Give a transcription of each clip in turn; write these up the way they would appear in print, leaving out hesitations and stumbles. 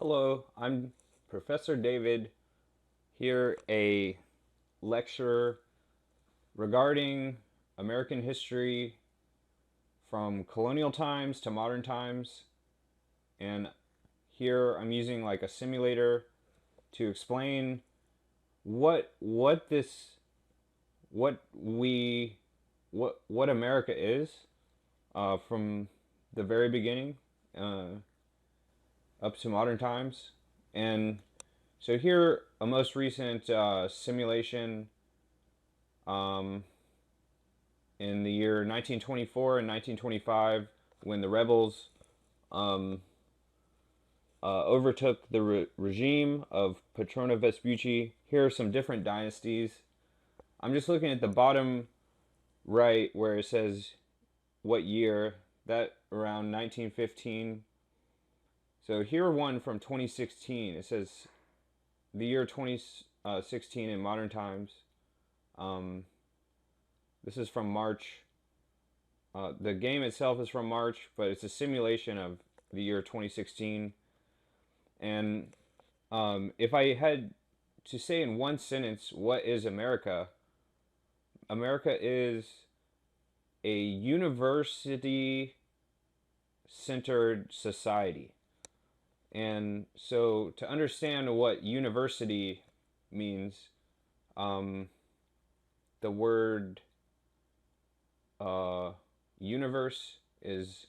Hello, I'm Professor David here, a lecturer regarding American history from colonial times to modern times. And here I'm using like a simulator to explain what this what we what America is from the very beginning uh, up to modern times. And so here, a most recent simulation um, in the year 1924 and 1925, when the rebels um, overtook the regime of Patrona Vespucci. Here are some different dynasties. I'm just looking at the bottom right where it says what year. That around 1915. So here one from 2016. It says the year 2016 in modern times. Um, this is from March. The game itself is from March, but it's a simulation of the year 2016. And if I had to say in one sentence, what is America? America is a university centered society. And so to understand what university means, um, the word uh, universe is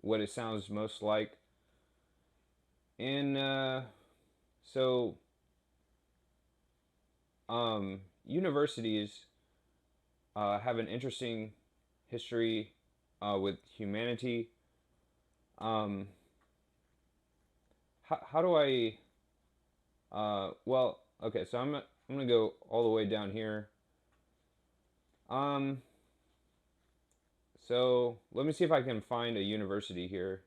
what it sounds most like. And so universities have an interesting history with humanity. Um, how do I? Well, okay, so I'm gonna go all the way down here. Um, so let me see if I can find a university here.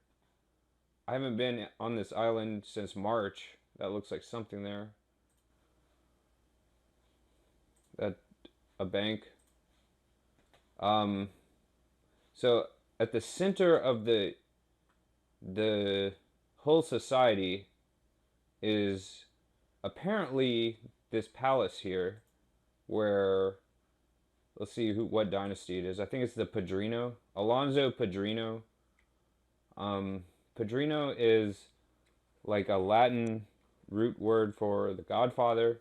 I haven't been on this island since March. That looks like something there. That a bank. Um, so at the center of the whole society is apparently this palace here, where let's see what dynasty it is. I think it's the Padrino, Alonso Padrino. Um, Padrino is like a Latin root word for the Godfather.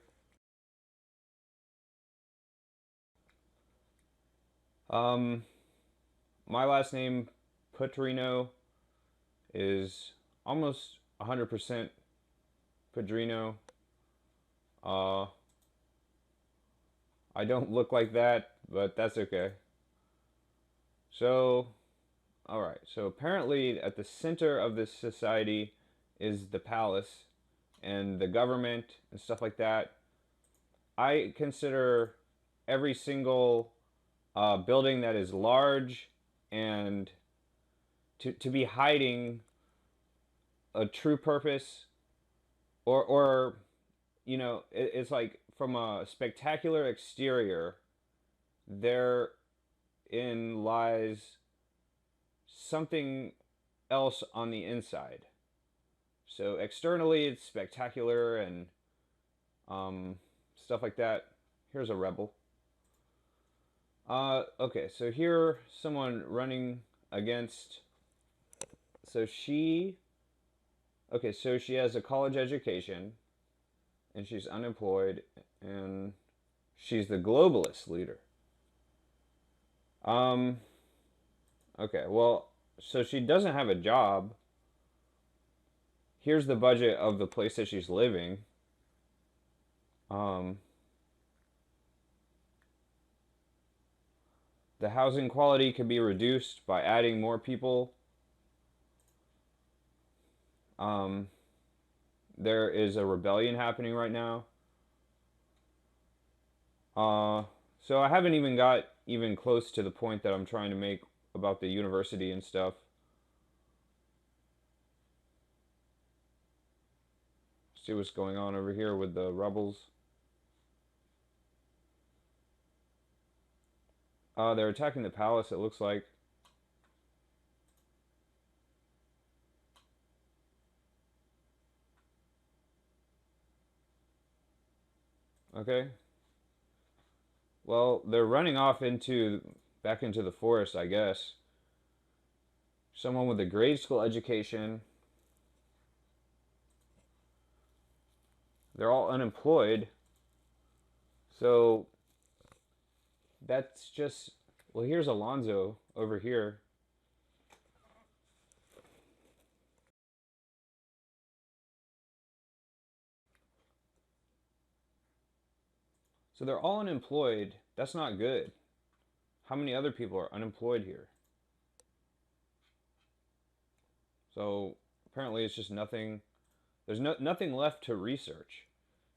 Um, my last name Padrino is almost 100% Padrino. Uh, I don't look like that, but that's okay. So, all right. So apparently, at the center of this society is the palace and the government and stuff like that. I consider every single building that is large and to be hiding a true purpose, or it's like from a spectacular exterior, therein lies something else on the inside. So externally, it's spectacular and um, stuff like that. Here's a rebel. Okay, so here, someone running against. So she. Okay, so she has a college education, and she's unemployed, and she's the globalist leader. Um. Okay, well, so she doesn't have a job. Here's the budget of the place that she's living. Um, the housing quality could be reduced by adding more people. Um, there is a rebellion happening right now. Uh, so I haven't even got even close to the point that I'm trying to make about the university and stuff. See what's going on over here with the rebels. They're attacking the palace, it looks like. Okay. Well, they're running off into back into the forest, I guess. Someone with a grade school education. They're all unemployed. So that's just, well, here's Alonzo over here. So they're all unemployed. That's not good. How many other people are unemployed here? So apparently it's just nothing. There's nothing left to research.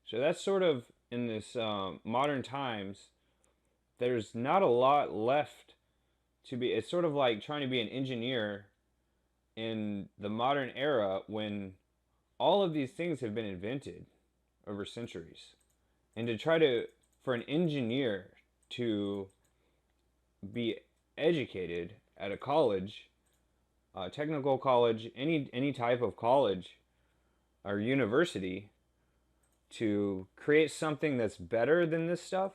So that's sort of in this modern times. There's not a lot left to be. It's sort of like trying to be an engineer in the modern era when all of these things have been invented over centuries. And to try to, for an engineer to be educated at a college, technical college, any type of college or university, to create something that's better than this stuff.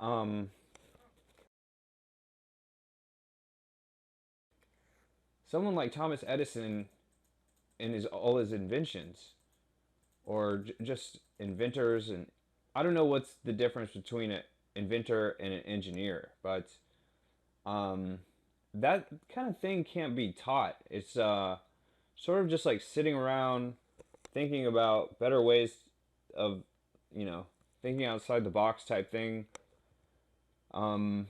Um, Someone like Thomas Edison and his all his inventions, or just inventors, and I don't know what's the difference between an inventor and an engineer, but um, that kind of thing can't be taught. It's sort of just like sitting around thinking about better ways of, you know, thinking outside the box type thing. Um,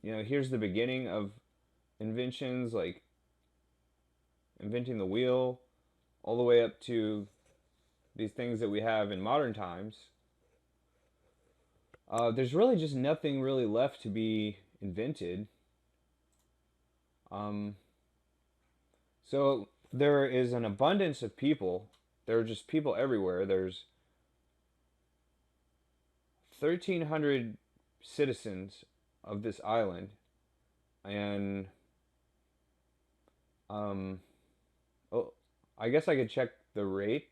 here's the beginning of inventions like inventing the wheel, all the way up to these things that we have in modern times. There's really just nothing really left to be invented. Um, so there is an abundance of people. There are just people everywhere. There's 1,300 citizens of this island, and um, oh, I guess I could check the rate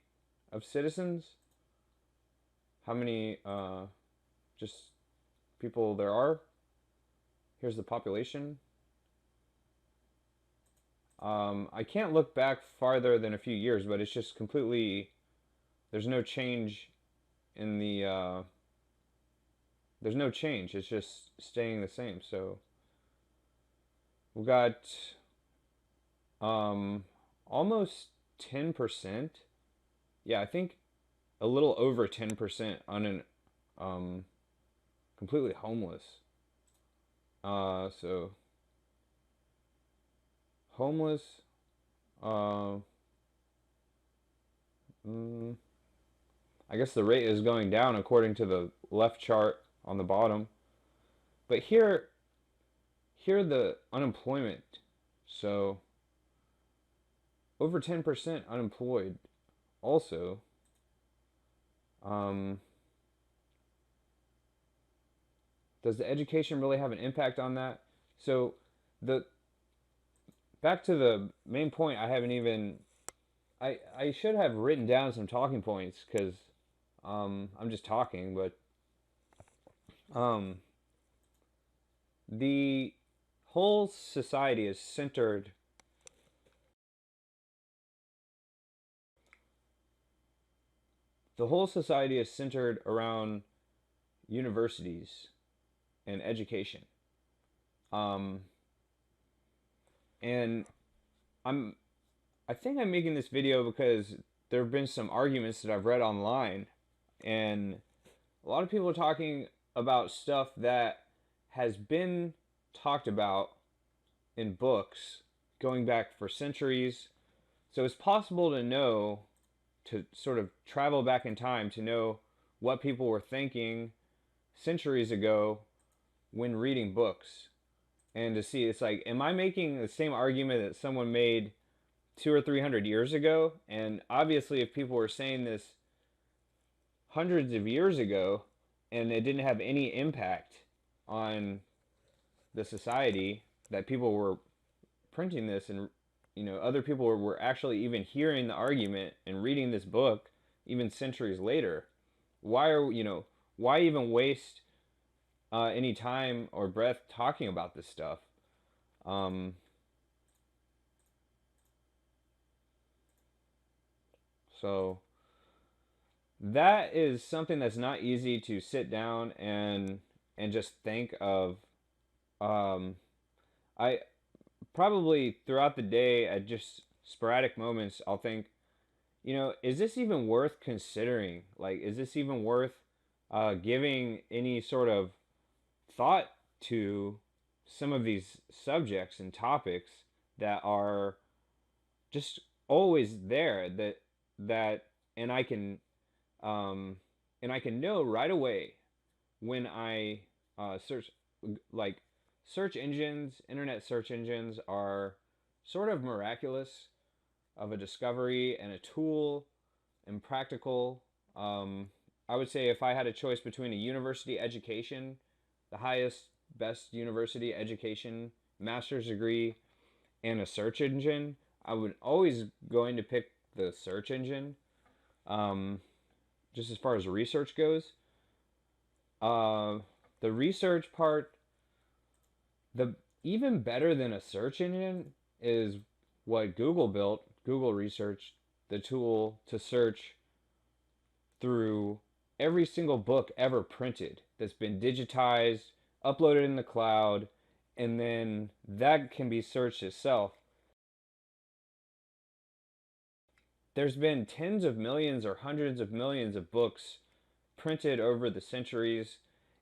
of citizens. How many just people there are? Here's the population. I can't look back farther than a few years, but it's just completely. There's no change in the. There's no change. It's just staying the same. So we got um, almost 10%. Yeah, I think a little over 10% on an um, completely homeless. So homeless. Uh, mm, I guess the rate is going down according to the left chart on the bottom. But here the unemployment. So over 10% unemployed. Also, um, does the education really have an impact on that? So the back to the main point, I haven't even. I should have written down some talking points because I'm just talking, but um, the whole society is centered. The whole society is centered around universities and education. Um, and I'm I think I'm making this video because there have been some arguments that I've read online, and a lot of people are talking about stuff that has been talked about in books going back for centuries. So it's possible to know, to sort of travel back in time to know what people were thinking centuries ago when reading books, and to see, it's like, am I making the same argument that someone made 200 or 300 years ago? And obviously, if people were saying this hundreds of years ago and it didn't have any impact on the society, that people were printing this, and other people were actually even hearing the argument and reading this book even centuries later, why even waste any time or breath talking about this stuff? Um, so that is something that's not easy to sit down and just think of. Um, I probably throughout the day at just sporadic moments, I'll think, is this even worth considering? Like, is this even worth giving any sort of thought to some of these subjects and topics that are just always there that and I can um and I can know right away when I search, like, search engines, internet search engines are sort of miraculous of a discovery and a tool and practical. Um, I would say if I had a choice between a university education, the highest, best university education, master's degree, and a search engine, I would always going to pick the search engine. Um, just as far as research goes, uh, the research part, the even better than a search engine is what Google built. Google Research, the tool to search through every single book ever printed that's been digitized, uploaded in the cloud, and then that can be searched itself. There's been tens of millions or hundreds of millions of books printed over the centuries,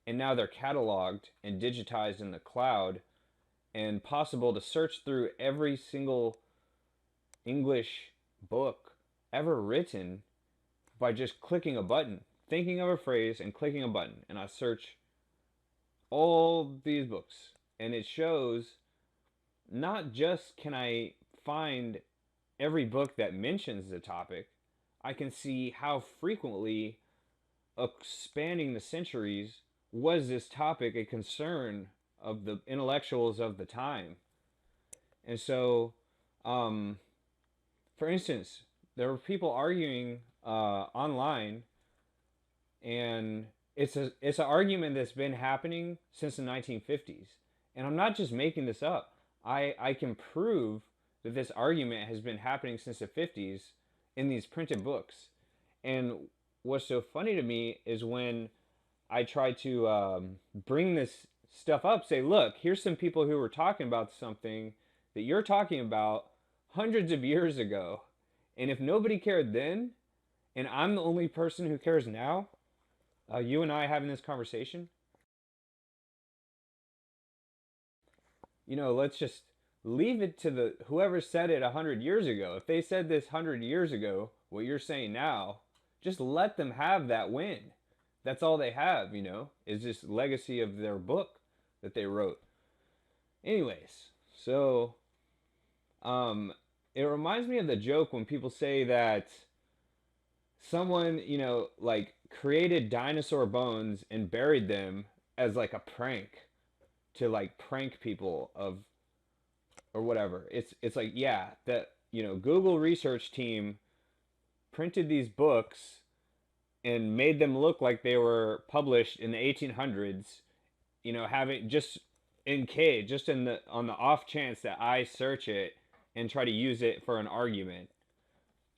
and now they're cataloged and digitized in the cloud and possible to search through every single English book ever written by just clicking a button, thinking of a phrase and clicking a button. And I search all these books, and it shows not just can I find every book that mentions the topic, I can see how frequently, spanning the centuries, was this topic a concern of the intellectuals of the time. And so, um, for instance, there were people arguing online, and it's an argument that's been happening since the 1950s. And I'm not just making this up. I can prove that this argument has been happening since the 50s in these printed books. And what's so funny to me is when I try to bring this stuff up, say, look, here's some people who were talking about something that you're talking about hundreds of years ago. And if nobody cared then, and I'm the only person who cares now, you and I having this conversation, let's just leave it to the whoever said it 100 years ago. If they said this 100 years ago, what you're saying now, just let them have that win. That's all they have, is this legacy of their book that they wrote. Anyways, so um, it reminds me of the joke when people say that someone, like created dinosaur bones and buried them as like a prank to like prank people of or whatever. It's like, yeah, that Google research team printed these books and made them look like they were published in the 1800s, having just just in the on the off chance that I search it and try to use it for an argument.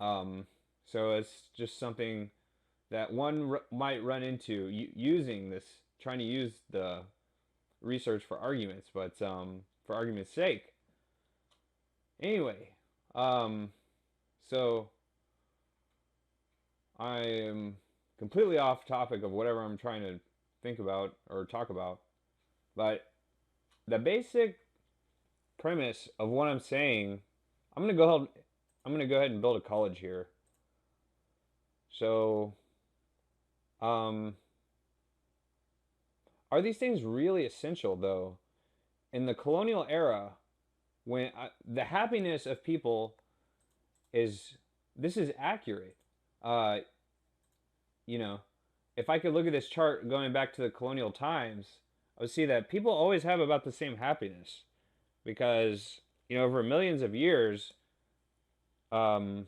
Um, so it's just something that one might run into using this, trying to use the research for arguments, but for argument's sake. Anyway, um, so I am completely off topic of whatever I'm trying to think about or talk about, but the basic premise of what I'm saying, I'm gonna go ahead, I'm gonna go ahead and build a college here. So, um, are these things really essential though? In the colonial era, when the happiness of people is this is accurate. Uh, you know, if I could look at this chart going back to the colonial times, I would see that people always have about the same happiness because over millions of years, um,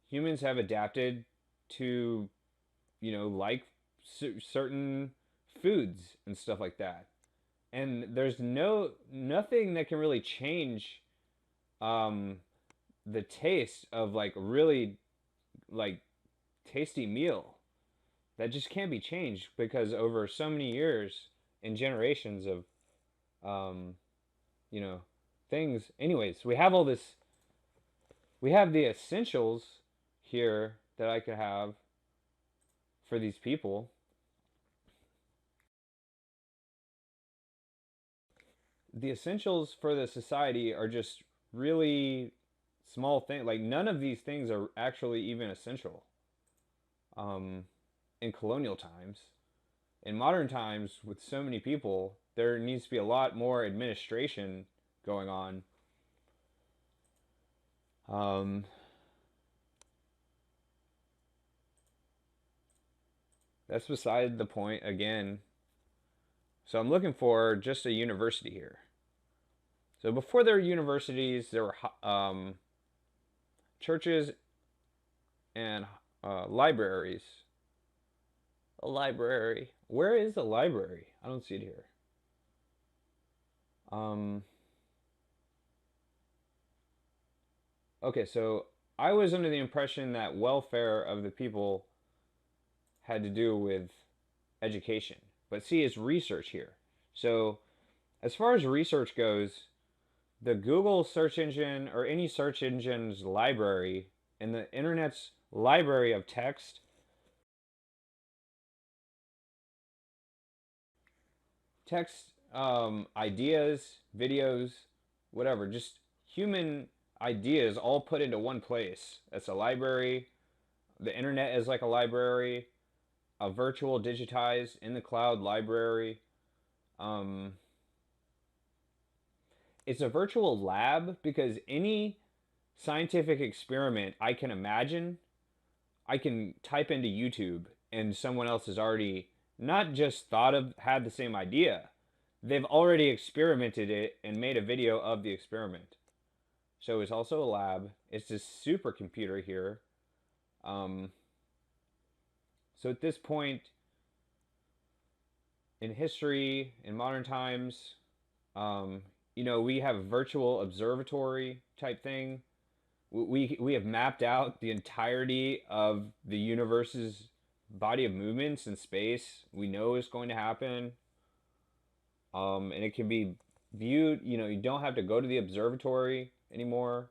humans have adapted to like certain foods and stuff like that. And there's nothing that can really change um, the taste of like really like tasty meal. That just can't be changed because over so many years and generations of um, you know things. Anyways, we have all this. We have the essentials here that I could have for these people. The essentials for the society are just really small things. Like none of these things are actually even essential. Um, in colonial times, in modern times, with so many people, there needs to be a lot more administration going on. Um, that's beside the point again. So I'm looking for just a university here. So before there were universities, there were churches and libraries. A library. Where is the library? I don't see it here. Um, okay, so I was under the impression that welfare of the people had to do with education. But see, it's research here. So as far as research goes, the Google search engine or any search engine's library and the internet's library of text, ideas, videos, whatever, just human ideas all put into one place. That's a library. The internet is like a library, a virtual digitized in the cloud library. Um, it's a virtual lab because any scientific experiment I can imagine, I can type into YouTube and someone else has already not just thought of, had the same idea, they've already experimented it and made a video of the experiment. So it's also a lab. It's this supercomputer here. Um, so at this point in history, in modern times, um, we have a virtual observatory type thing. We have mapped out the entirety of the universe's body of movements in space. We know it's going to happen, and it can be viewed. You don't have to go to the observatory anymore.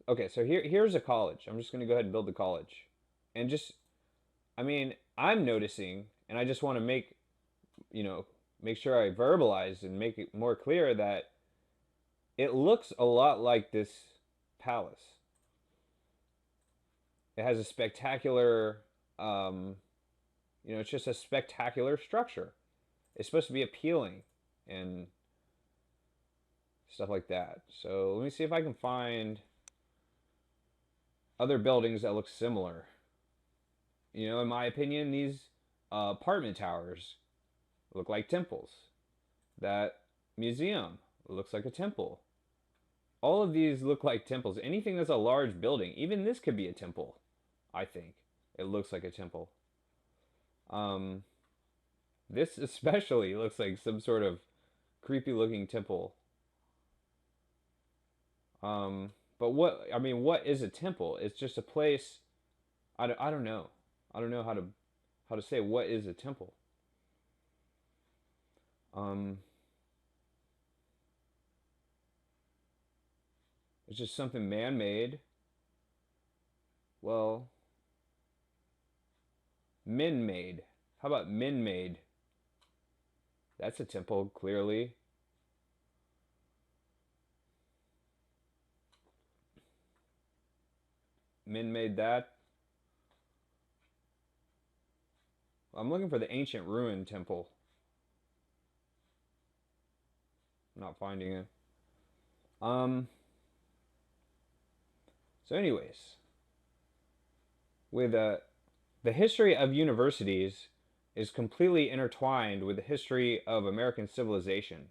Okay, so here's a college. I'm just going to go ahead and build the college, and just I mean I'm noticing, and I just want to you know make sure I verbalize and make it more clear that it looks a lot like this palace. It has a spectacular, um, it's just a spectacular structure. It's supposed to be appealing and stuff like that. So let me see if I can find other buildings that look similar. In my opinion, these apartment towers look like temples. That museum looks like a temple. All of these look like temples. Anything that's a large building, even this could be a temple, I think. It looks like a temple. Um, this especially looks like some sort of creepy looking temple. But what is a temple? It's just a place. I don't know. I don't know how to say what is a temple. Um, it's just something man made. Well, men made. How about men made? That's a temple, clearly. Men made that. I'm looking for the ancient ruin temple. I'm not finding it. Um, so anyways, with the history of universities is completely intertwined with the history of American civilization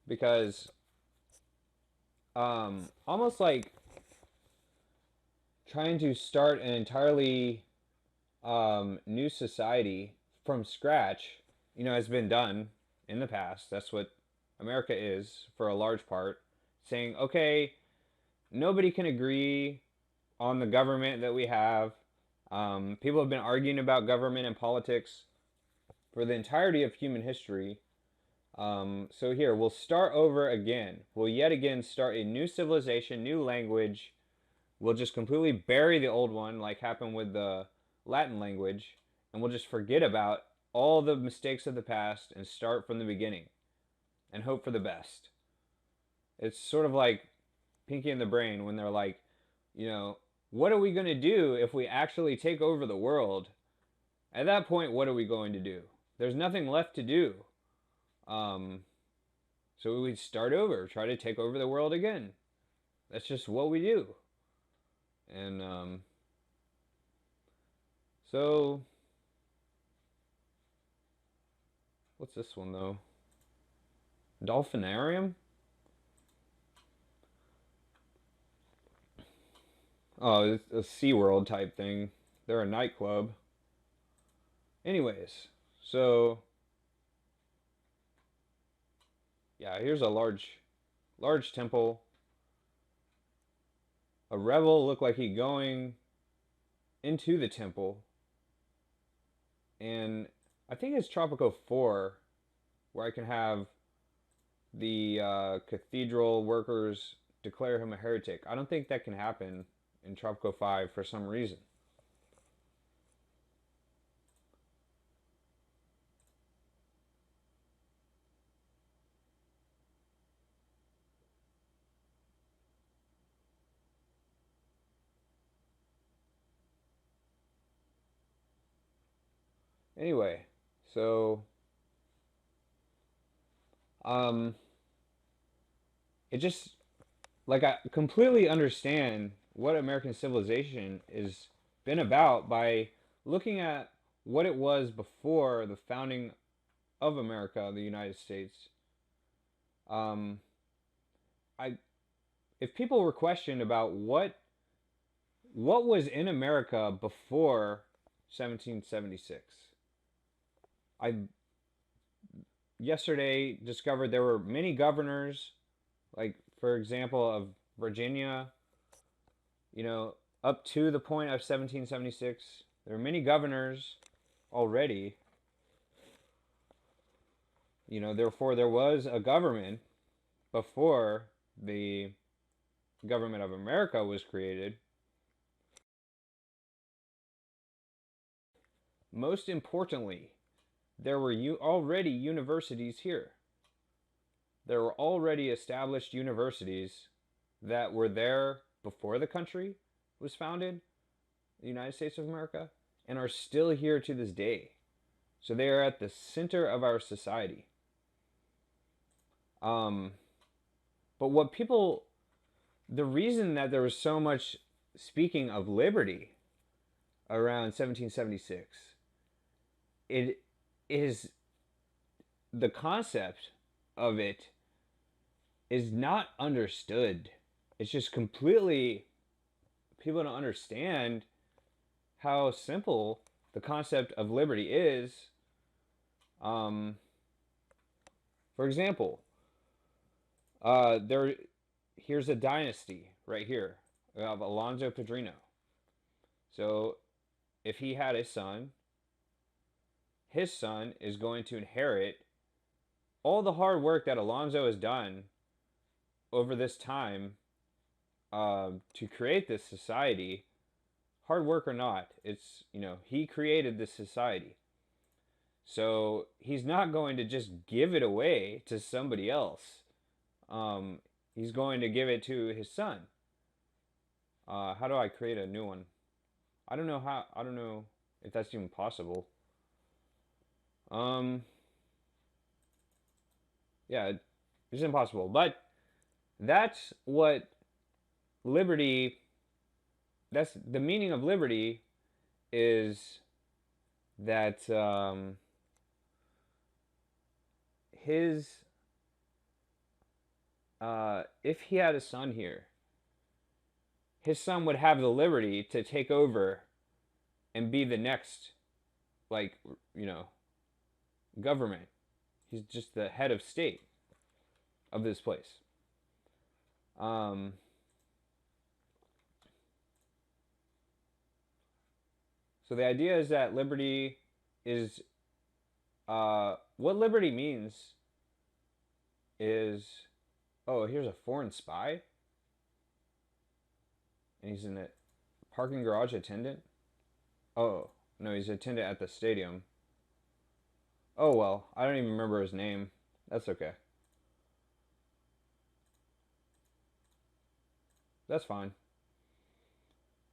because almost like trying to start an entirely new society from scratch, has been done in the past. That's what America is for a large part. Saying, okay, nobody can agree on the government that we have. People have been arguing about government and politics for the entirety of human history. So here, we'll start over again. We'll yet again start a new civilization, new language. We'll just completely bury the old one, like happened with the Latin language, and we'll just forget about all the mistakes of the past and start from the beginning and hope for the best. It's sort of like Pinky and the Brain when they're like, you know, what are we going to do if we actually take over the world? At that point, what are we going to do? There's nothing left to do. So we start over, try to take over the world again. That's just what we do. And so, what's this one though? Dolphinarium? Oh, it's a SeaWorld type thing. They're a nightclub. Anyways, so yeah, here's a large temple. A rebel looked like he going into the temple. And I think it's Tropico 4 where I can have the cathedral workers declare him a heretic. I don't think that can happen in Tropico 5 for some reason. Anyway, so um it just like I completely understand what American civilization has been about by looking at what it was before the founding of America, the United States. Um, I if people were questioned about what was in America before 1776, I yesterday discovered there were many governors, like for example of Virginia, up to the point of 1776. There were many governors already. Therefore there was a government before the government of America was created. Most importantly, there were already universities here. There were already established universities that were there before the country was founded, the United States of America, and are still here to this day. So they are at the center of our society. But the reason that there was so much speaking of liberty around 1776, it is the concept of it is not understood. It's just completely, people don't understand how simple the concept of liberty is. For example, here's a dynasty right here of Alonzo Padrino. So if he had a son, his son is going to inherit all the hard work that Alonzo has done over this time to create this society. Hard work or not, it's, he created this society. So he's not going to just give it away to somebody else. He's going to give it to his son. How do I create a new one? I don't know if that's even possible. Yeah, it's impossible. But that's what liberty, that's the meaning of liberty, is that if he had a son here, his son would have the liberty to take over and be the next, like, you know, government. He's just the head of state of this place. Um, so the idea is that liberty is, what liberty means is, oh, here's a foreign spy, and he's in a parking garage attendant. Oh, no, he's attendant at the stadium. Oh, well, I don't even remember his name. That's okay. That's fine.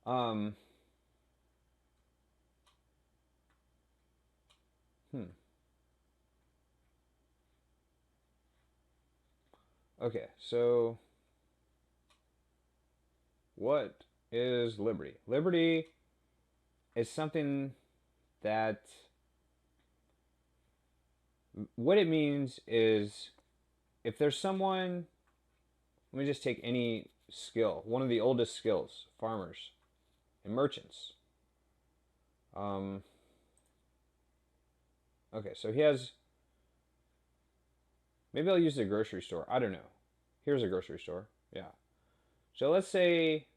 Um, hmm. Okay, so what is liberty? Liberty is something that, what it means is, if there's someone, let me just take any skill, one of the oldest skills, farmers and merchants. Um, okay, so he has, maybe I'll use the grocery store. I don't know. Here's a grocery store. Yeah. So let's say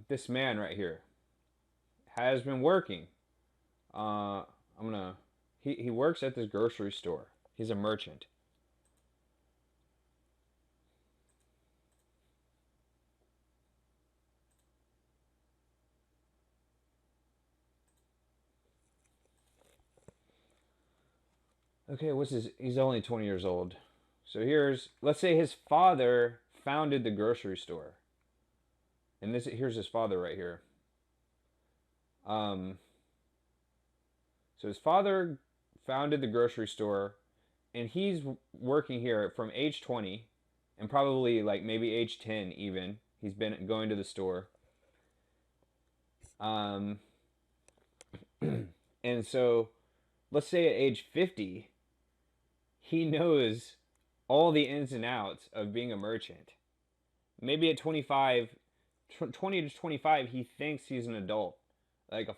this man right here has been working. I'm gonna. He works at this grocery store. He's a merchant. Okay, what's his? He's only 20 years old. So let's say his father founded the grocery store, and here's his father right here. Um, so his father founded the grocery store, and he's working here from age 20, and probably like maybe age 10 even. He's been going to the store. Um, and so let's say at age 50, he knows all the ins and outs of being a merchant. Maybe at 25, 20 to 25, he thinks he's an adult, like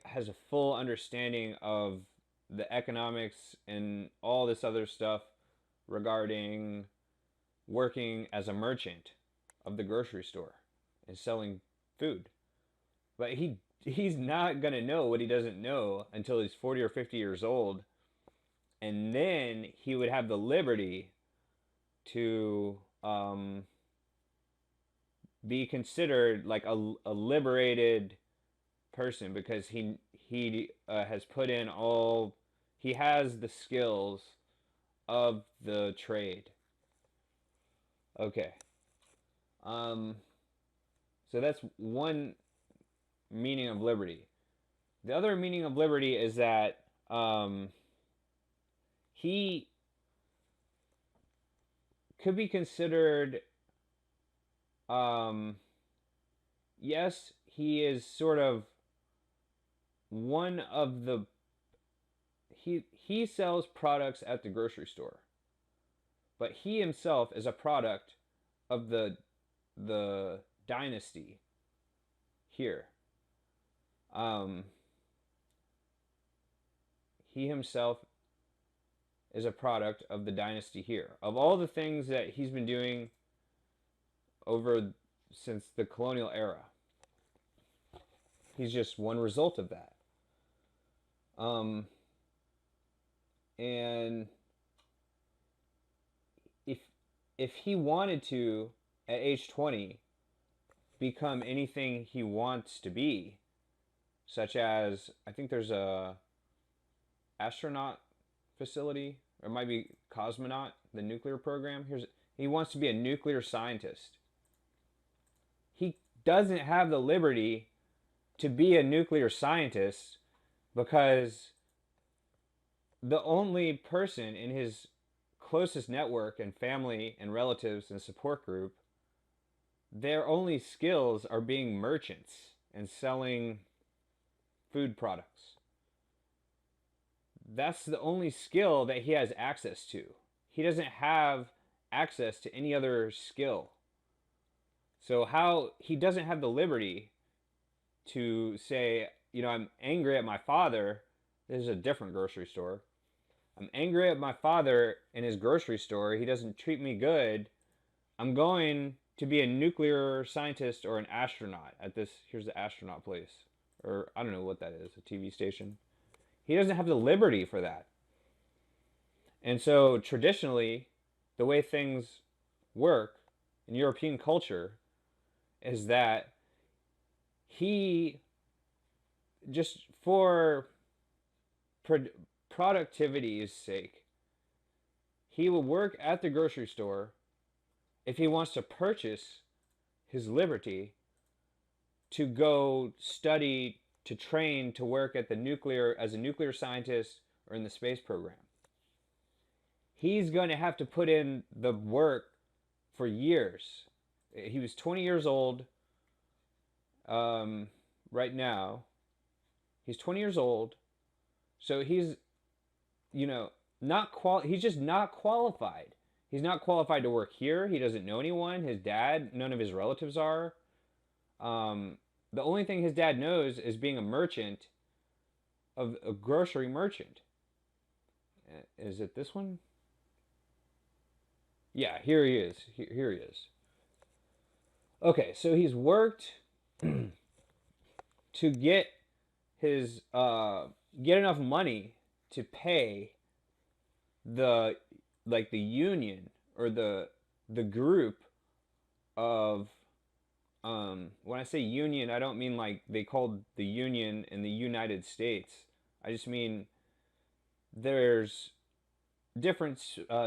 has a full understanding of the economics and all this other stuff regarding working as a merchant of the grocery store and selling food. But he's not going to know what he doesn't know until he's 40 or 50 years old, and then he would have the liberty to be considered like a liberated person, because he has put in all, he has the skills of the trade. Okay. Um, so that's one meaning of liberty. The other meaning of liberty is that he could be considered, um, yes, he is sort of one of the, he sells products at the grocery store, but he himself is a product of the dynasty here. Um, he himself is a product of the dynasty here. Of all the things that he's been doing over since the colonial era, he's just one result of that. Um, and if if he wanted to, at age 20, become anything he wants to be, such as, I think there's a astronaut facility, or it might be cosmonaut, the nuclear program. He wants to be a nuclear scientist. He doesn't have the liberty to be a nuclear scientist, because the only person in his closest network and family and relatives and support group, their only skills are being merchants and selling food products. That's the only skill that he has access to. He doesn't have access to any other skill. So how he doesn't have the liberty to say, I'm angry at my father. This is a different grocery store. I'm angry at my father in his grocery store. He doesn't treat me good. I'm going to be a nuclear scientist or an astronaut at this. Here's the astronaut place. Or I don't know what that is, a TV station. He doesn't have the liberty for that. And so traditionally, the way things work in European culture is that he, just for productivity's sake, he will work at the grocery store if he wants to purchase his liberty to go study, to train, to work at the nuclear as a nuclear scientist or in the space program. He's going to have to put in the work for years. He was 20 years old right now. He's 20 years old. So he's, he's just not qualified. He's not qualified to work here. He doesn't know anyone. His dad, none of his relatives are. The only thing his dad knows is being a merchant, of a grocery merchant. Is it this one? Yeah, here he is. Here he is. Okay, so he's worked to get his get enough money to pay the the union or the group of when I say union, I don't mean like they called the union in the United States. I just mean there's different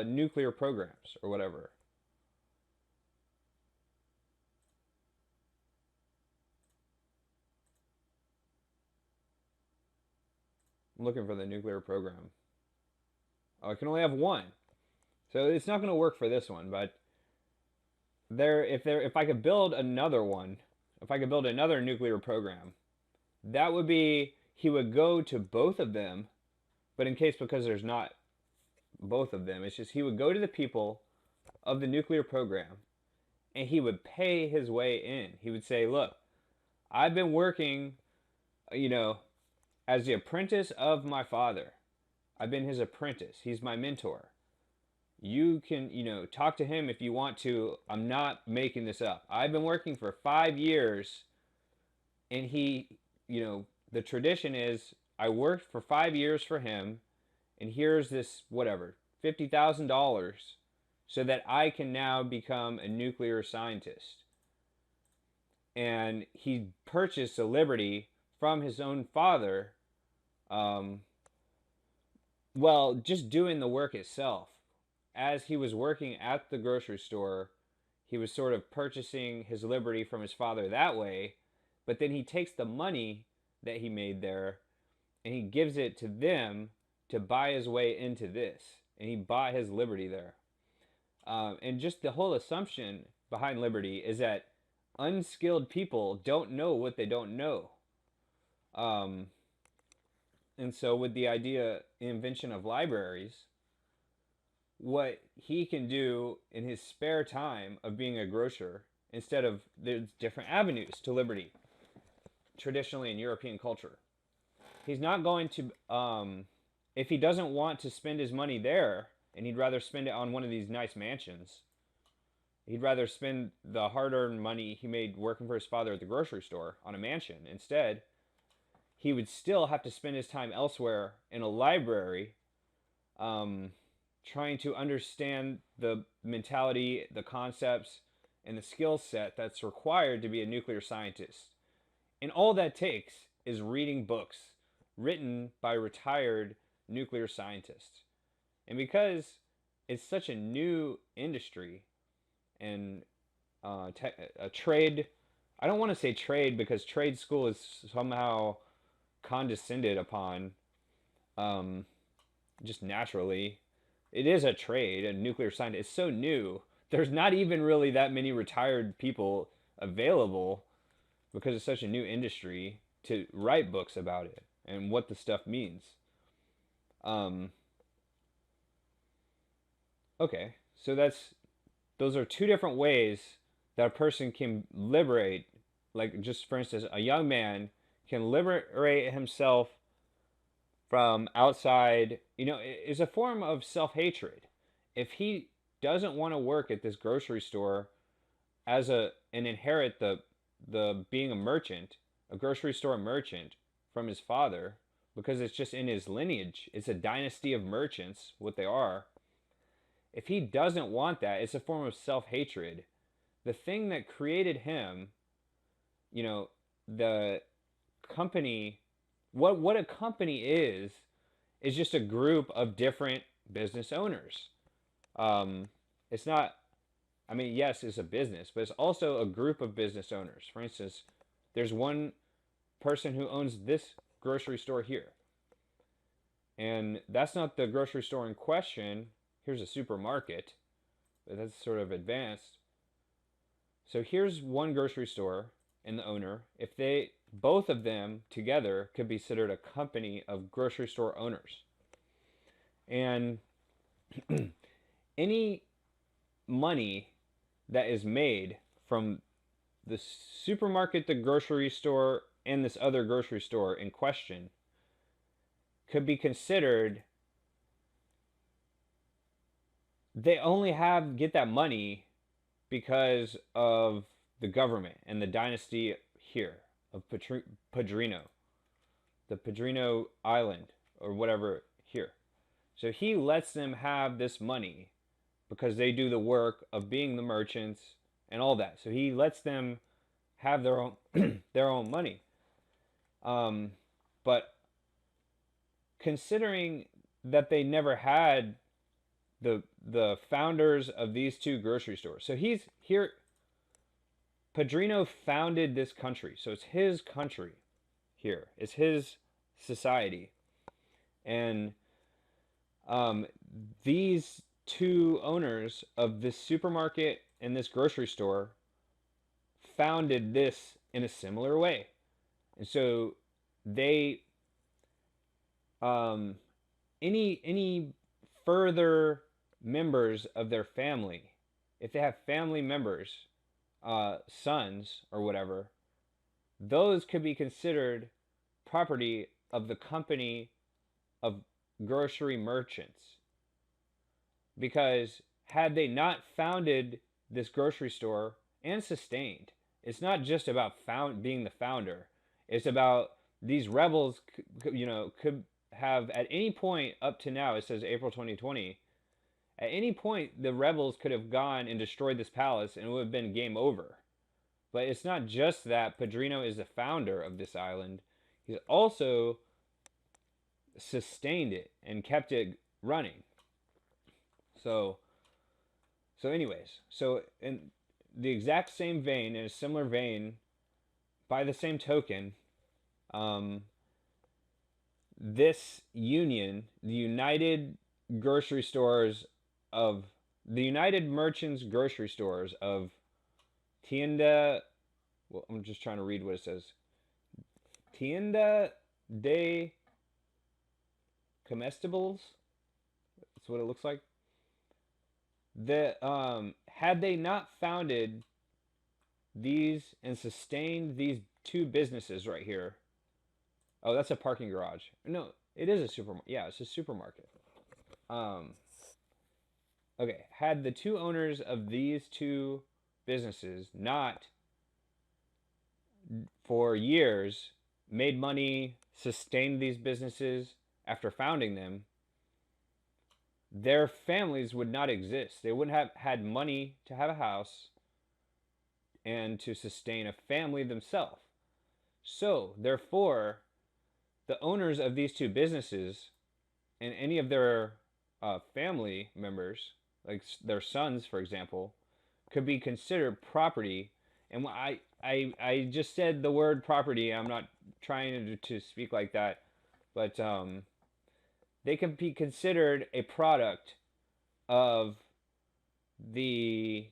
nuclear programs or whatever. I'm looking for the nuclear program. Oh, I can only have one. So it's not going to work for this one, but if I could build another one, if I could build another nuclear program, that would be he would go to both of them, but in case because there's not both of them, it's just he would go to the people of the nuclear program and he would pay his way in. He would say, "Look, I've been working, you know, as the apprentice of my father. I've been his apprentice. He's my mentor. You can, talk to him if you want to. I'm not making this up. I've been working for 5 years, and the tradition is I worked for 5 years for him, and here's this, whatever, $50,000 so that I can now become a nuclear scientist." And he purchased a liberty from his own father, um, just doing the work itself. As he was working at the grocery store, he was sort of purchasing his liberty from his father that way, but then he takes the money that he made there and he gives it to them to buy his way into this, and he bought his liberty there. And just the whole assumption behind liberty is that unskilled people don't know what they don't know. Um, and so with the invention of libraries, what he can do in his spare time of being a grocer, instead of, there's different avenues to liberty traditionally in European culture. He's not going to, if he doesn't want to spend his money there and he'd rather spend it on one of these nice mansions, he'd rather spend the hard-earned money he made working for his father at the grocery store on a mansion. Instead, he would still have to spend his time elsewhere in a library, trying to understand the mentality, the concepts, and the skill set that's required to be a nuclear scientist. And all that takes is reading books written by retired nuclear scientists. And because it's such a new industry and a trade, I don't want to say trade because trade school is somehow condescended upon, just naturally. It is a trade, a nuclear scientist. It's so new. There's not even really that many retired people available because it's such a new industry to write books about it and what the stuff means. Um, okay, so that's those are two different ways that a person can liberate. Like, just for instance, a young man can liberate himself from outside, is a form of self-hatred. If he doesn't want to work at this grocery store and inherit the being a merchant, a grocery store merchant from his father, because it's just in his lineage, it's a dynasty of merchants, what they are. If he doesn't want that, it's a form of self-hatred. The thing that created him, the company, what a company is just a group of different business owners. It's not, I mean, yes, it's a business, but it's also a group of business owners. For instance, there's one person who owns this grocery store here. And that's not the grocery store in question. Here's a supermarket, but that's sort of advanced. So here's one grocery store and the owner. If both of them together could be considered a company of grocery store owners. And any money that is made from the supermarket, the grocery store, and this other grocery store in question could be considered, they only get that money because of the government and the dynasty here of Padrino, the Padrino Island or whatever here. So he lets them have this money because they do the work of being the merchants and all that. So he lets them have their own their own money. But considering that they never had the founders of these two grocery stores. So he's here. Padrino founded this country. So it's his country here. It's his society. And these two owners of this supermarket and this grocery store founded this in a similar way. And so they any further members of their family, if they have family members, sons or whatever, those could be considered property of the company of grocery merchants. Because had they not founded this grocery store and sustained, it's not just about being the founder. It's about these rebels, could have at any point up to now, it says April 2020, at any point the rebels could have gone and destroyed this palace and it would have been game over. But it's not just that Padrino is the founder of this island. He's also sustained it and kept it running. So anyways, so in the exact same vein, in a similar vein, by the same token, this union, the United Merchants Grocery Stores of Tienda, well, I'm just trying to read what it says. Tienda de Comestibles. That's what it looks like. Had they not founded these and sustained these two businesses right here. Oh, that's a parking garage. No, it is a supermarket. Yeah, it's a supermarket. Okay, had the two owners of these two businesses not for years made money, sustained these businesses after founding them, their families would not exist. They wouldn't have had money to have a house and to sustain a family themselves. So, therefore, the owners of these two businesses and any of their family members, like their sons, for example, could be considered property. And I just said the word property. I'm not trying to speak like that, but they can be considered a product of the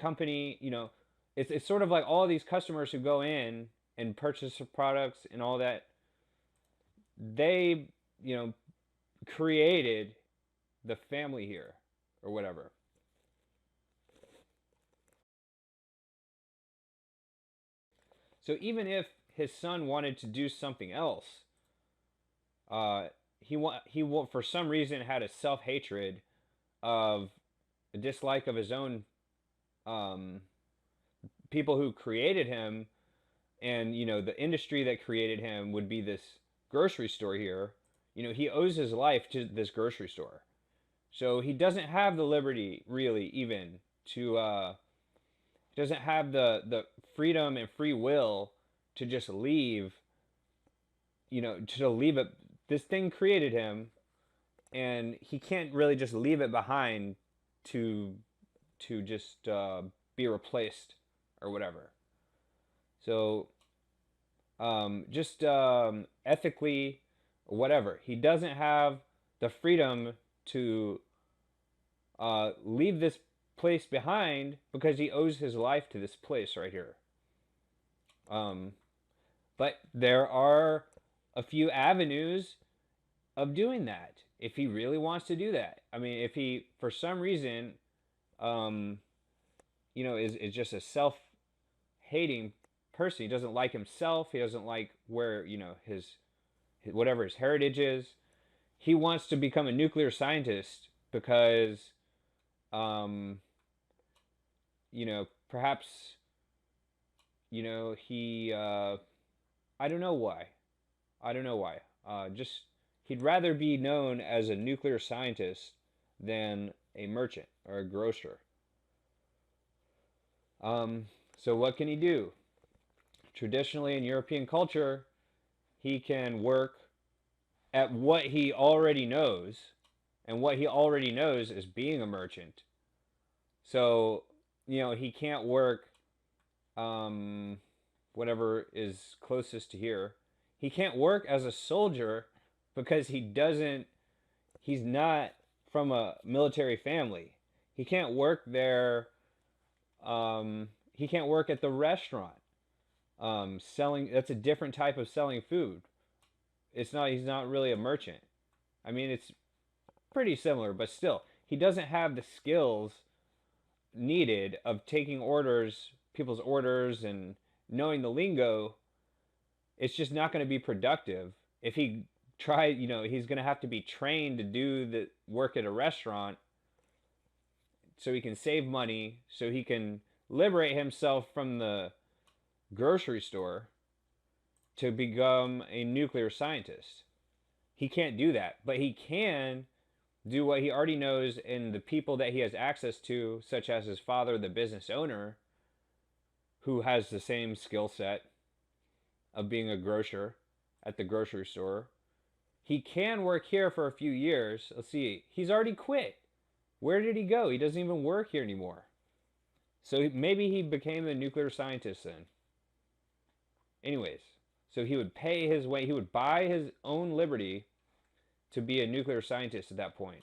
company. It's sort of like all these customers who go in and purchase products and all that. They, created the family here or whatever. So even if his son wanted to do something else, uh, he for some reason had a self hatred of a dislike of his own um, people who created him, and the industry that created him would be this grocery store here. He owes his life to this grocery store, so he doesn't have the liberty really even to he doesn't have the freedom and free will to just leave. To leave it. This thing created him, and he can't really just leave it behind to just be replaced or whatever. So just ethically, whatever, he doesn't have the freedom to leave this place behind because he owes his life to this place right here. Um, but there are a few avenues of doing that if he really wants to do that. I mean, if he, for some reason, um, is just a self-hating person. He doesn't like himself. He doesn't like where his whatever his heritage is. He wants to become a nuclear scientist because, um, perhaps, he. I don't know why. I don't know why. Just he'd rather be known as a nuclear scientist than a merchant or a grocer. So what can he do? Traditionally in European culture, he can work at what he already knows, and what he already knows is being a merchant. So, he can't work um, whatever is closest to here. He can't work as a soldier because he's not from a military family. He can't work there. He can't work at the restaurant. Selling, that's a different type of selling food. He's not really a merchant. I mean, it's pretty similar, but still, he doesn't have the skills needed of taking people's orders, and knowing the lingo. It's just not going to be productive. If he he's going to have to be trained to do the work at a restaurant so he can save money, so he can liberate himself from the grocery store to become a nuclear scientist. He can't do that, but he can do what he already knows, and the people that he has access to, such as his father, the business owner, who has the same skill set of being a grocer at the grocery store. He can work here for a few years. Let's see, he's already quit. Where did he go? He doesn't even work here anymore. So maybe he became a nuclear scientist then. Anyways, so he would pay his way, he would buy his own liberty to be a nuclear scientist at that point.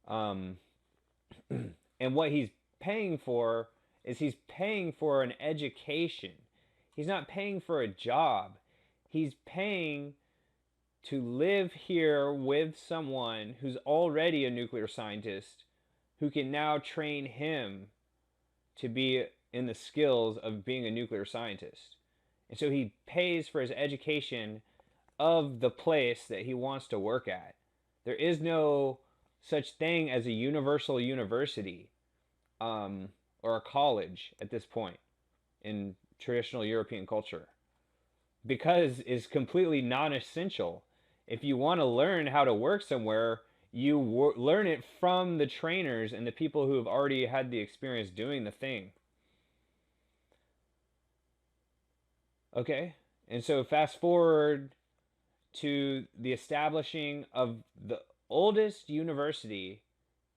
Um, and what he's paying for is he's paying for an education. He's not paying for a job. He's paying to live here with someone who's already a nuclear scientist who can now train him to be in the skills of being a nuclear scientist. And so he pays for his education of the place that he wants to work at. There is no such thing as a universal university or a college at this point in traditional European culture, because it's completely non-essential. If you want to learn how to work somewhere, you learn it from the trainers and the people who have already had the experience doing the thing. Okay, and so fast forward to the establishing of the oldest university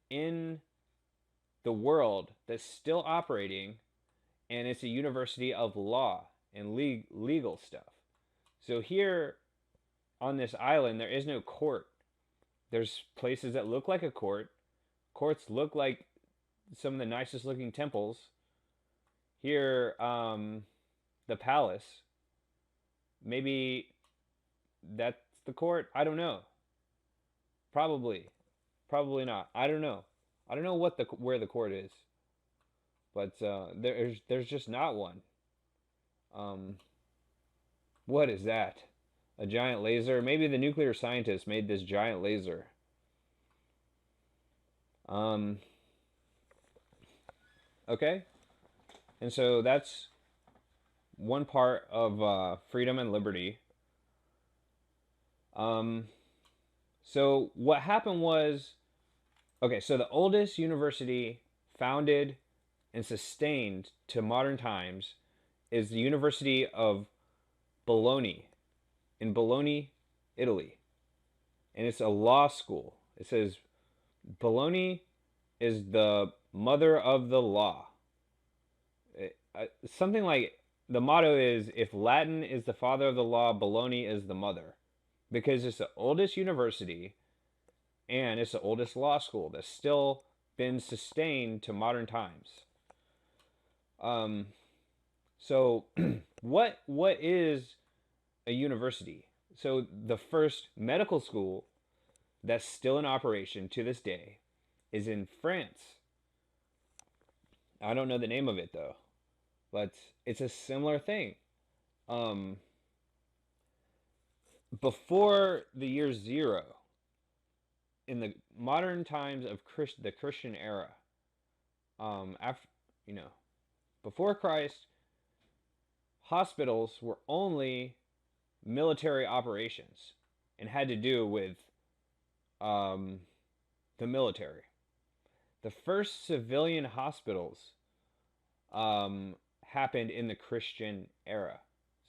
in the world that's still operating, and it's a university of law and legal stuff. So here on this island, there is no court. There's places that look like a court. Courts look like some of the nicest looking temples. Here, the palace. Maybe that's the court. I don't know. Probably, probably not. I don't know. I don't know where the court is, but there's just not one. Um, what is that? A giant laser? Maybe the nuclear scientists made this giant laser. Um, okay, and so that's one part of freedom and liberty. Um, so what happened was, okay, so the oldest university founded and sustained to modern times is the University of Bologna in Bologna, Italy. And it's a law school. It says Bologna is the mother of the law. Something like the motto is if Latin is the father of the law, Bologna is the mother. Because it's the oldest university and it's the oldest law school that's still been sustained to modern times. Um, so what is a university? So the first medical school that's still in operation to this day is in France. I don't know the name of it though, but it's a similar thing. Um, Before the year zero, in the modern times of the Christian era, after you know, before Christ, hospitals were only military operations and had to do with um, the military. The first civilian hospitals um, happened in the Christian era.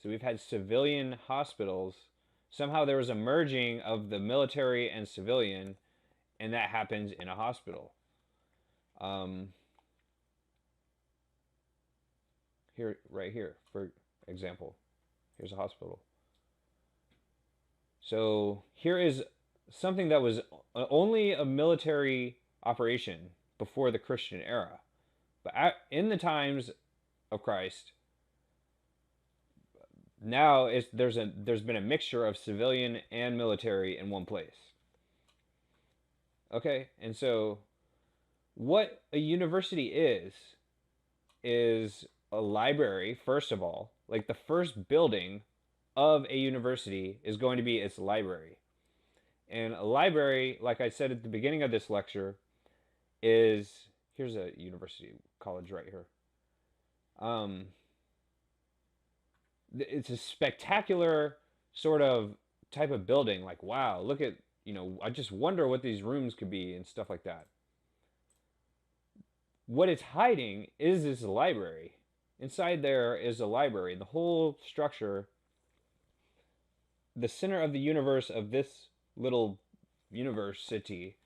So we've had civilian hospitals. Somehow there was a merging of the military and civilian, and that happens in a hospital. Um, Here, right here, for example, here's a hospital. So here is something that was only a military operation before the Christian era. But in the times of Christ, now there's been a mixture of civilian and military in one place. Okay, and so what a university is a library, first of all. Like the first building of a university is going to be its library. And a library, like I said at the beginning of this lecture, is here's a university college right here. Um, it's a spectacular sort of type of building. Like, wow, look at, I just wonder what these rooms could be and stuff like that. What it's hiding is this library. Inside there is a library. The whole structure, the center of the universe of this little university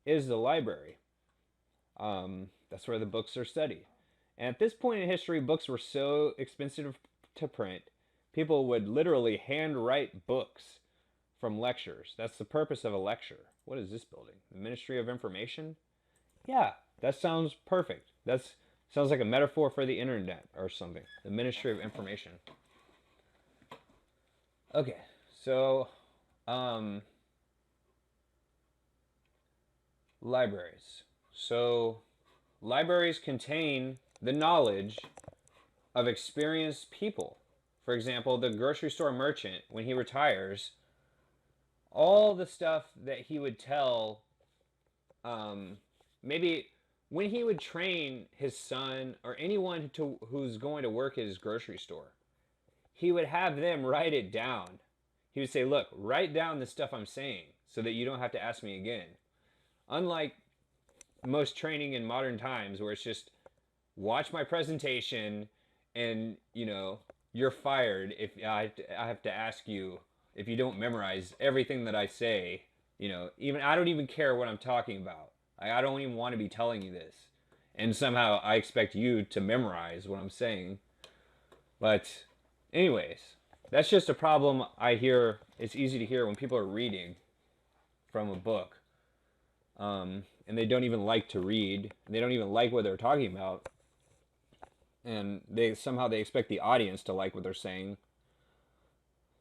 is the library. That's where the books are studied. And at this point in history, books were so expensive to print, people would literally handwrite books from lectures. That's the purpose of a lecture. What is this building? The Ministry of Information? Yeah, that sounds perfect. That sounds like a metaphor for the internet or something. The Ministry of Information. Okay, so libraries. So libraries contain the knowledge of experienced people. For example, the grocery store merchant, when he retires, all the stuff that he would tell, maybe when he would train his son or anyone who's going to work at his grocery store, he would have them write it down. He would say, look, write down the stuff I'm saying so that you don't have to ask me again. Unlike most training in modern times where it's just watch my presentation and, you're fired if I have to ask you if you don't memorize everything that I say. Even I don't even care what I'm talking about. I don't even want to be telling you this. And somehow I expect you to memorize what I'm saying. But anyways, that's just a problem I hear. It's easy to hear when people are reading from a book. And they don't even like to read. They don't even like what they're talking about. And they expect the audience to like what they're saying.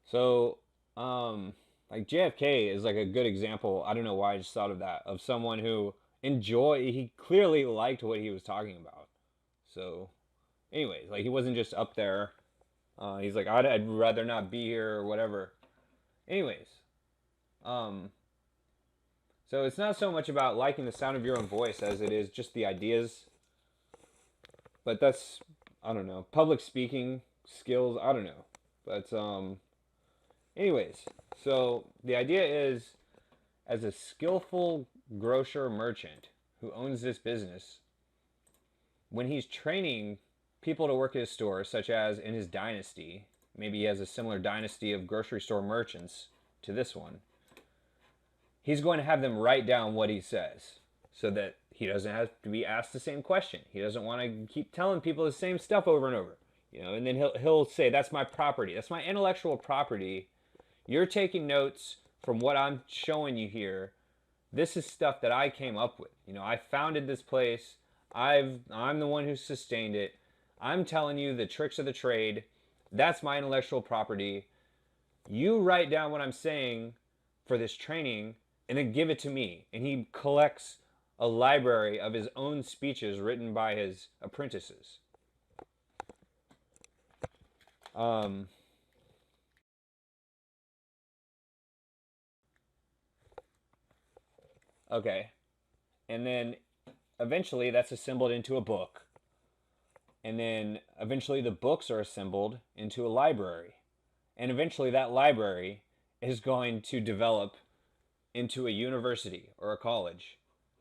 So, like JFK is like a good example. I don't know why I just thought of that, of someone who he clearly liked what he was talking about. So, anyways, like he wasn't just up there He's like, I'd rather not be here or whatever. Anyways, um, so it's not so much about liking the sound of your own voice as it is just the ideas. But that's, I don't know, public speaking skills. I don't know. But anyways, so the idea is, as a skillful grocer merchant who owns this business, when he's training people to work at his store, such as in his dynasty, maybe he has a similar dynasty of grocery store merchants to this one, he's going to have them write down what he says so that he doesn't have to be asked the same question. He doesn't want to keep telling people the same stuff over and over. And then he'll say, that's my property. That's my intellectual property. You're taking notes from what I'm showing you here. This is stuff that I came up with. I founded this place. I'm the one who sustained it. I'm telling you the tricks of the trade. That's my intellectual property. You write down what I'm saying for this training and then give it to me. And he collects a library of his own speeches written by his apprentices. Okay. And then eventually that's assembled into a book. And then eventually the books are assembled into a library. And eventually that library is going to develop into a university or a college.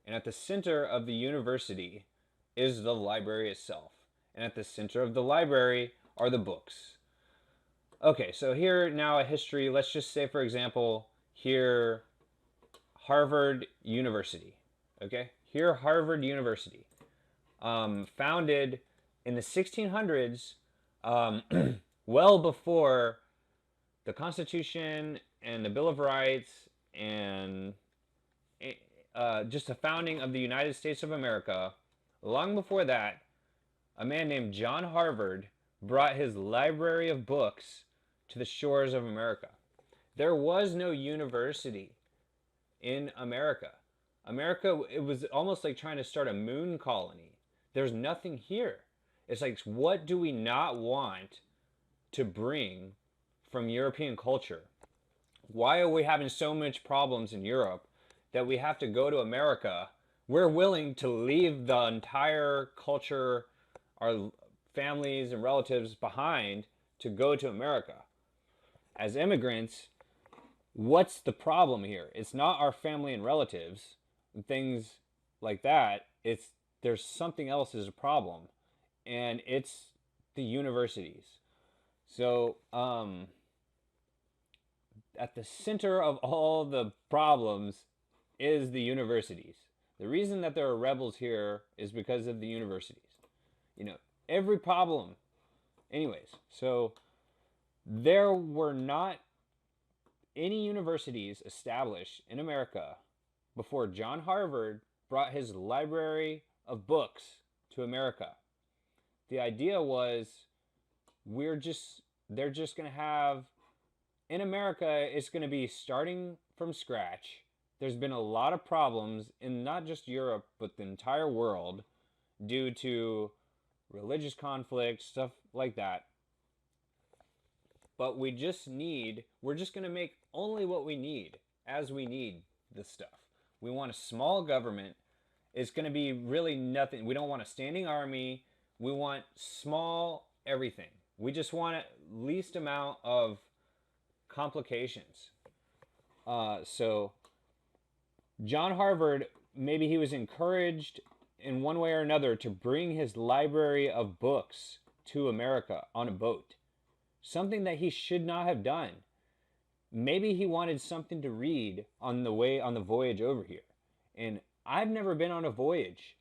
And at the center of the university is the library itself. And at the center of the library are the books. Okay, so here now a history. Let's just say, for example, here Harvard University. Okay, here Harvard University, founded in the 1600s, well before the Constitution and the Bill of Rights and just the founding of the United States of America. Long before that, a man named John Harvard brought his library of books to the shores of America. There was no university in America. America, it was almost like trying to start a moon colony. There's nothing here. It's like, what do we not want to bring from European culture? Why are we having so much problems in Europe that we have to go to America? We're willing to leave the entire culture, our families and relatives behind to go to America. As immigrants, what's the problem here? It's not our family and relatives and things like that. There's something else is a problem, and it's the universities. So at the center of all the problems is the universities. The reason that there are rebels here is because of the universities. Every problem. Anyways, so there were not any universities established in America before John Harvard brought his library of books to America. The idea was they're just going to have, in America, it's going to be starting from scratch. There's been a lot of problems in not just Europe, but the entire world due to religious conflict, stuff like that. But we're just going to make only what we need as we need the stuff. We want a small government. It's going to be really nothing. We don't want a standing army. We want small everything. We just want a least amount of complications. So John Harvard, maybe he was encouraged in one way or another to bring his library of books to America on a boat. Something that he should not have done. Maybe he wanted something to read on the voyage over here. And I've never been on a voyage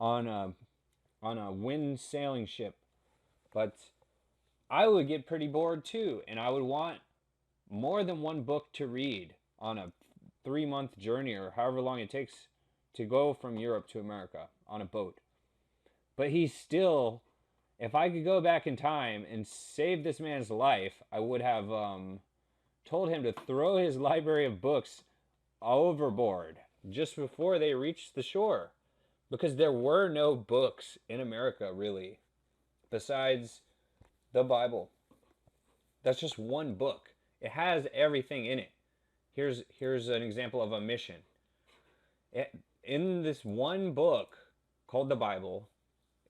on a wind sailing ship, but I would get pretty bored too, and I would want more than one book to read on a 3-month journey or however long it takes to go from Europe to America on a boat. But he still, if I could go back in time and save this man's life, I would have told him to throw his library of books overboard just before they reached the shore. Because there were no books in America, really, besides the Bible. That's just one book. It has everything in it. Here's an example of a mission. It, in this one book called the Bible,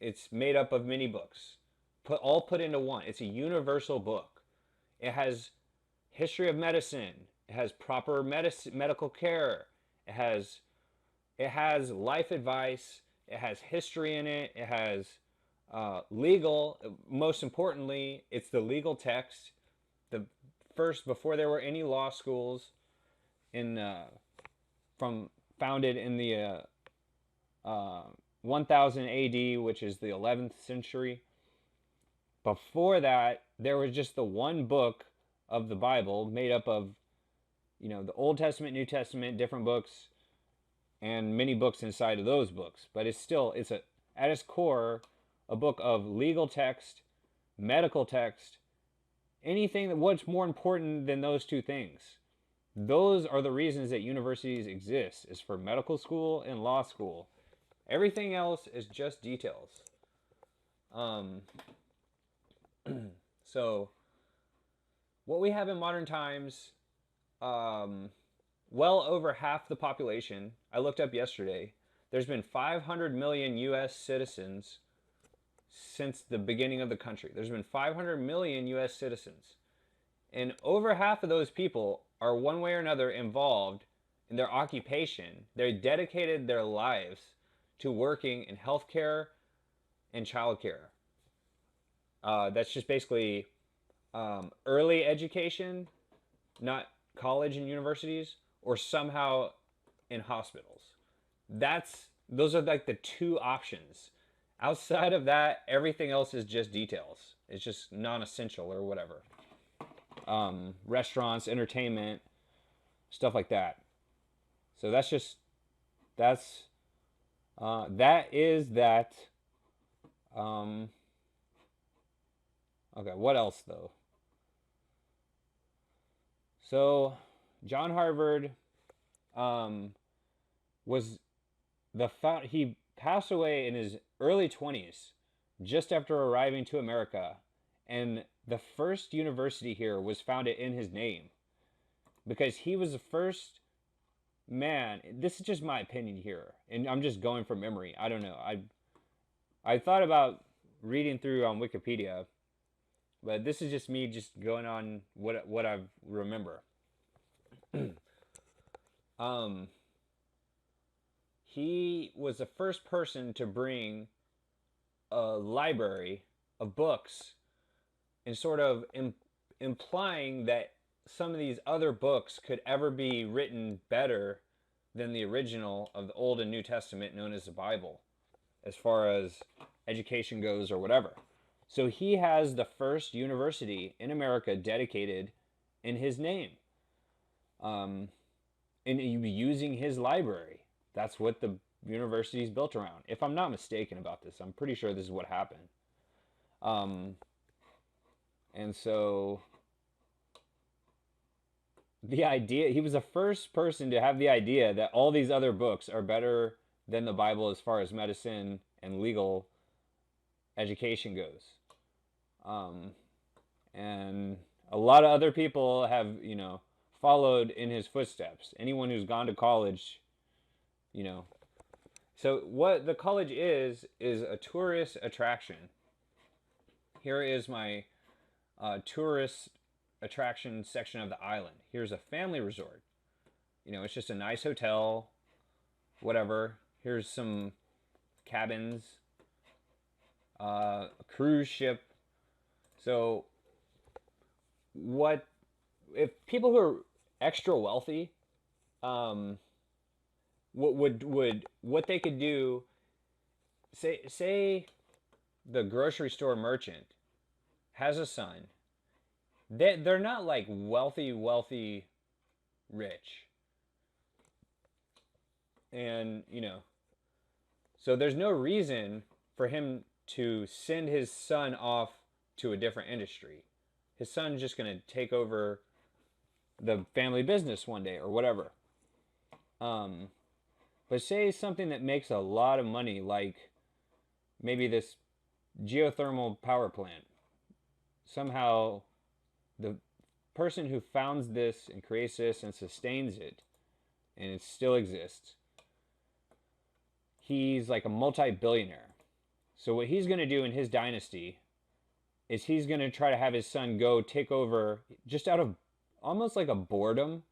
it's made up of many books, put into one. It's a universal book. It has history of medicine. It has proper medical care. It has it has life advice. It has history in it. It has legal. Most importantly, it's the legal text. The first before there were any law schools in from founded in the 1000 AD, which is the 11th century. Before that, there was just the one book of the Bible made up of, the Old Testament, New Testament, different books, and many books inside of those books. But it's at its core, a book of legal text, medical text, anything that what's more important than those two things. Those are the reasons that universities exist, is for medical school and law school. Everything else is just details. Um, so what we have in modern times, well over half the population, I looked up yesterday, there's been 500 million US citizens since the beginning of the country. There's been 500 million US citizens. And over half of those people are one way or another involved in their occupation. They dedicated their lives to working in healthcare and childcare. That's just basically early education, not college and universities, or somehow in hospitals. Those are like the two options. Outside of that, everything else is just details. It's just non-essential or whatever. Restaurants, entertainment, stuff like that. So that's that is that. Um, okay, what else though? So John Harvard um, was he passed away in his early 20s, just after arriving to America, and the first university here was founded in his name because he was the first man. This is just my opinion here, and I'm just going from memory. I don't know. I thought about reading through on Wikipedia, but this is just me just going on what I remember. um, he was the first person to bring a library of books and sort of implying that some of these other books could ever be written better than the original of the Old and New Testament known as the Bible, as far as education goes or whatever. So he has the first university in America dedicated in his name, and using his library. That's what the university is built around. If I'm not mistaken about this, I'm pretty sure this is what happened. Um, and so the idea, he was the first person to have the idea that all these other books are better than the Bible as far as medicine and legal education goes. Um, and a lot of other people have, followed in his footsteps. Anyone who's gone to college, you know. So what the college is a tourist attraction. Here is my tourist attraction section of the island. Here's a family resort. It's just a nice hotel, whatever. Here's some cabins, a cruise ship. So what if people who are extra wealthy, what they could do, say the grocery store merchant has a son. They're not like wealthy rich. And, so there's no reason for him to send his son off to a different industry. His son's just going to take over the family business one day or whatever. But say something that makes a lot of money, like maybe this geothermal power plant. Somehow the person who founds this and creates this and sustains it, and it still exists, he's like a multi-billionaire. So what he's going to do in his dynasty is he's going to try to have his son go take over just out of almost like a boredom.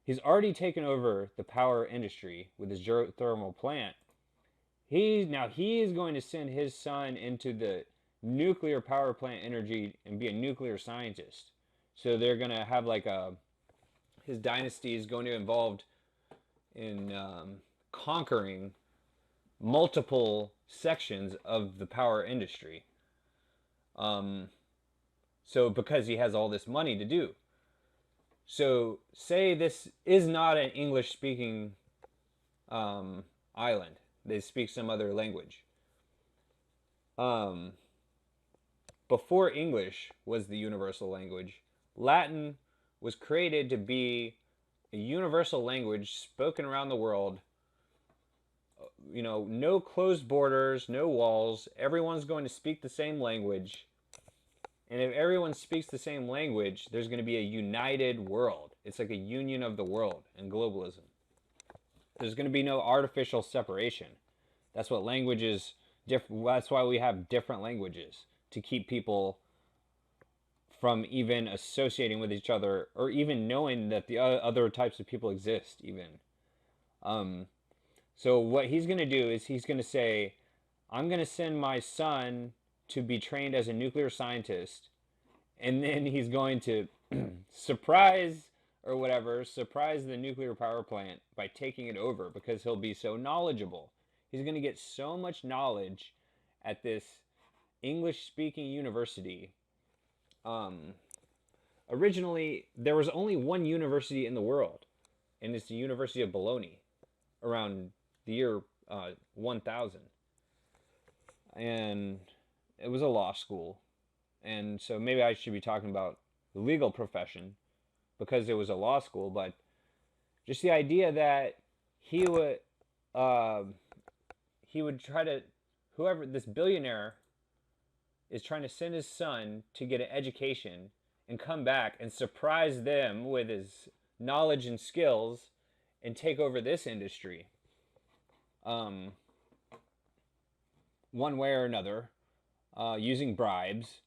He's already taken over the power industry with his geothermal plant. He is going to send his son into the nuclear power plant energy and be a nuclear scientist. So they're going to have like his dynasty is going to involve in conquering multiple sections of the power industry. So because he has all this money to do. So say this is not an English speaking island. They speak some other language. Before English was the universal language, Latin was created to be a universal language spoken around the world. You know, no closed borders, no walls. Everyone's going to speak the same language. And if everyone speaks the same language, there's going to be a united world. It's like a union of the world in globalism. There's going to be no artificial separation. That's what languages, that's why we have different languages, to keep people from even associating with each other or even knowing that the other types of people exist even. So what he's going to do is he's going to say, I'm going to send my son to be trained as a nuclear scientist, and then he's going to surprise the nuclear power plant by taking it over because he'll be so knowledgeable. He's going to get so much knowledge at this English-speaking university. Originally, there was only one university in the world, and it's the University of Bologna, around the year 1000. And it was a law school. And so maybe I should be talking about the legal profession because it was a law school, but just the idea that he would try to, whoever, this billionaire is trying to send his son to get an education and come back and surprise them with his knowledge and skills and take over this industry. One way or another, using bribes,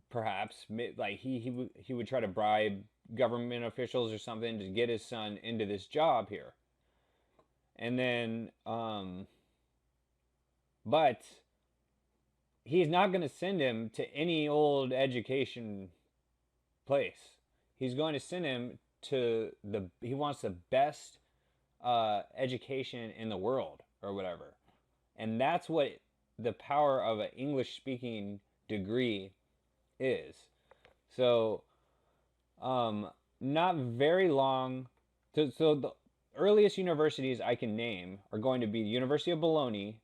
perhaps. Like he would try to bribe government officials or something to get his son into this job here. And then, but he's not going to send him to any old education place. He's going to send him to he wants the best education in the world or whatever. And that's what the power of an English speaking degree is. So, not very long. So the earliest universities I can name are going to be the University of Bologna,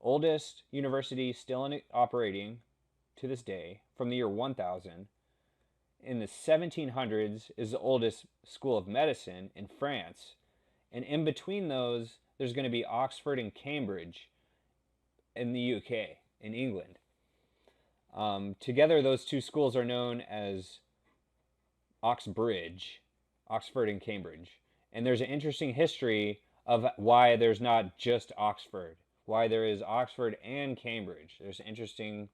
oldest university still operating to this day, from the year 1000. In the 1700s is the oldest school of medicine in France. And in between those, there's going to be Oxford and Cambridge in the UK, in England. Together, those two schools are known as Oxbridge, Oxford and Cambridge. And there's an interesting history of why there's not just Oxford, why there is Oxford and Cambridge. There's an interesting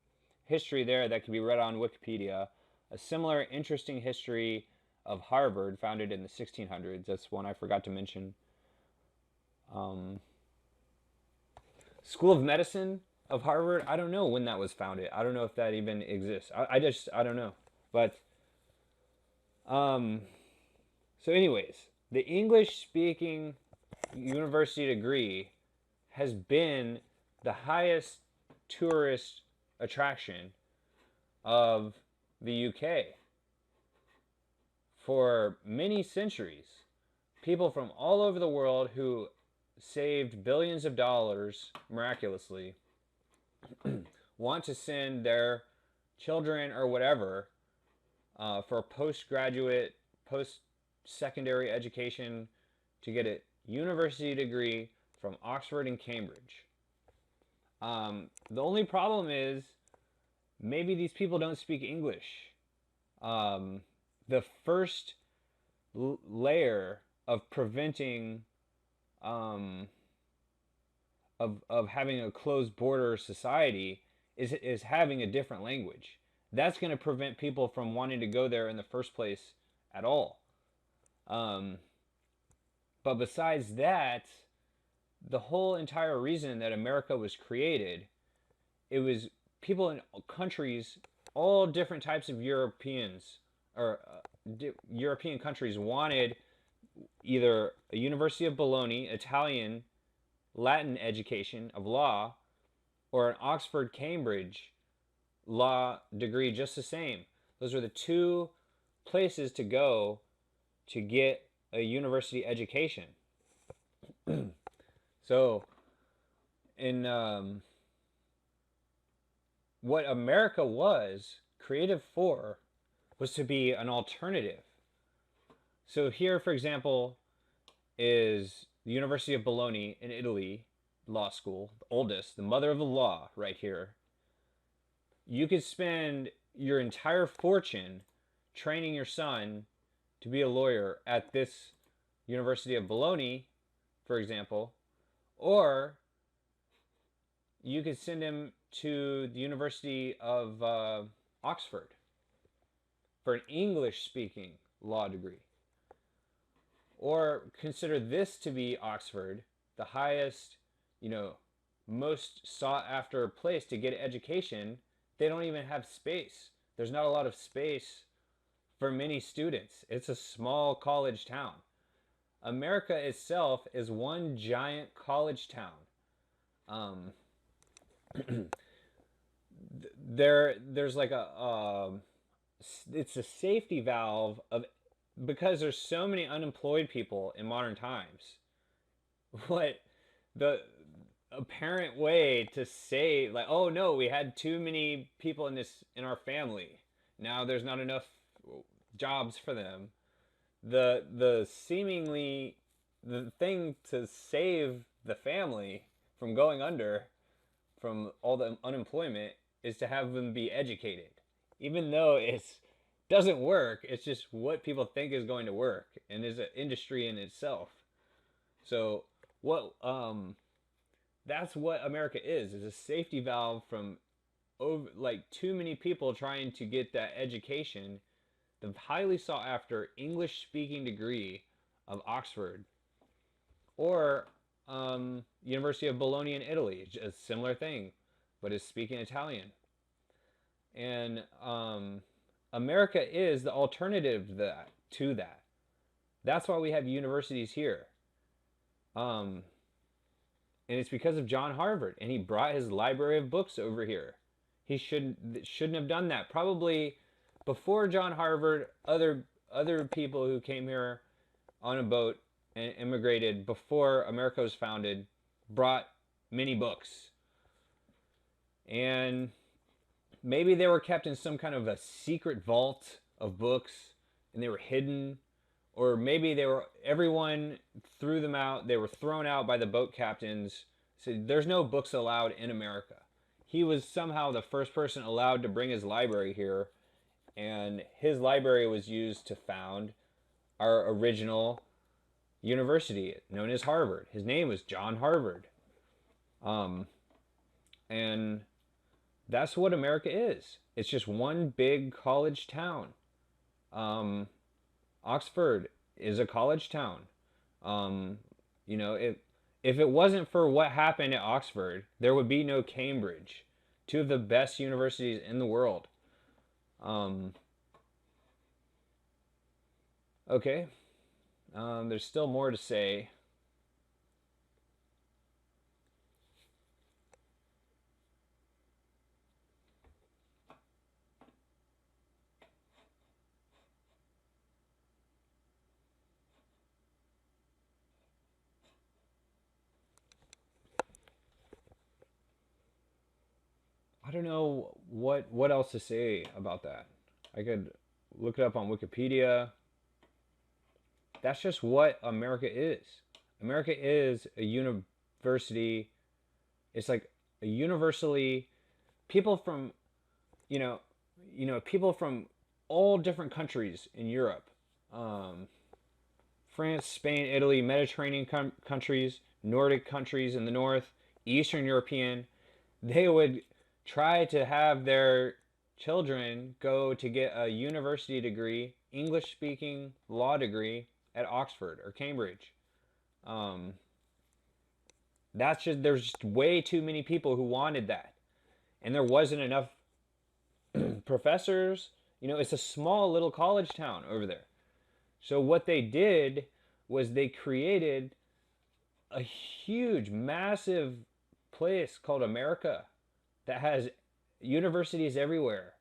history there that can be read on Wikipedia. A similar interesting history of Harvard, founded in the 1600s. That's one I forgot to mention. School of Medicine of Harvard, I don't know when that was founded. I don't know if that even exists. I don't know. But, so anyways, the English-speaking university degree has been the highest tourist attraction of the UK for many centuries. People from all over the world who saved billions of dollars miraculously want to send their children or whatever for postgraduate, post-secondary education to get a university degree from Oxford and Cambridge. The only problem is maybe these people don't speak English. um, the first layer of preventing um, of having a closed border society is having a different language. That's going to prevent people from wanting to go there in the first place at all. Um, but besides that, the whole entire reason that America was created, it was people in countries, all different types of Europeans or European countries wanted either a University of Bologna, Italian, Latin education of law, or an Oxford, Cambridge law degree just the same. Those are the two places to go to get a university education. So, in what America was created for was to be an alternative. So here, for example, is the University of Bologna in Italy, law school, the oldest, the mother of the law, right here. You could spend your entire fortune training your son to be a lawyer at this University of Bologna, for example, or you could send him to the University of Oxford for an English speaking law degree. Or consider this to be Oxford, the highest, you know, most sought after place to get education. They don't even have space. There's not a lot of space for many students. It's a small college town. America itself is one giant college town. Um, there's like it's a safety valve of because there's so many unemployed people in modern times. What the apparent way to say like, oh no, we had too many people in our family. Now there's not enough jobs for them. The seemingly the thing to save the family from going under from all the unemployment is to have them be educated. Even though it doesn't work, it's just what people think is going to work and is an industry in itself. So what that's what America is a safety valve from over like too many people trying to get that education, the highly sought after English speaking degree of Oxford or University of Bologna in Italy, a similar thing, but is speaking Italian. And America is the alternative to that. That's why we have universities here. Um, and it's because of John Harvard, and he brought his library of books over here. He shouldn't have done that. Probably before John Harvard, other people who came here on a boat and immigrated before America was founded brought many books. And maybe they were kept in some kind of a secret vault of books and they were hidden, or maybe everyone threw them out. They were thrown out by the boat captains. Said there's no books allowed in America. He was somehow the first person allowed to bring his library here, and his library was used to found our original university known as Harvard. His name was John Harvard. Um, and that's what America is. It's just one big college town. Um, Oxford is a college town. Um, you know, if it wasn't for what happened at Oxford, there would be no Cambridge, two of the best universities in the world. Um, okay, there's still more to say. I don't know what else to say about that. I could look it up on Wikipedia. That's just what America is. America is a university. It's like a universally people from you know people from all different countries in Europe. Um, France, Spain, Italy, Mediterranean countries, Nordic countries in the north, Eastern European, they would try to have their children go to get a university degree, English speaking law degree at Oxford or Cambridge. Um, that's just, there's just way too many people who wanted that. And there wasn't enough professors. You know, it's a small little college town over there. So what they did was they created a huge, massive place called America that has universities everywhere.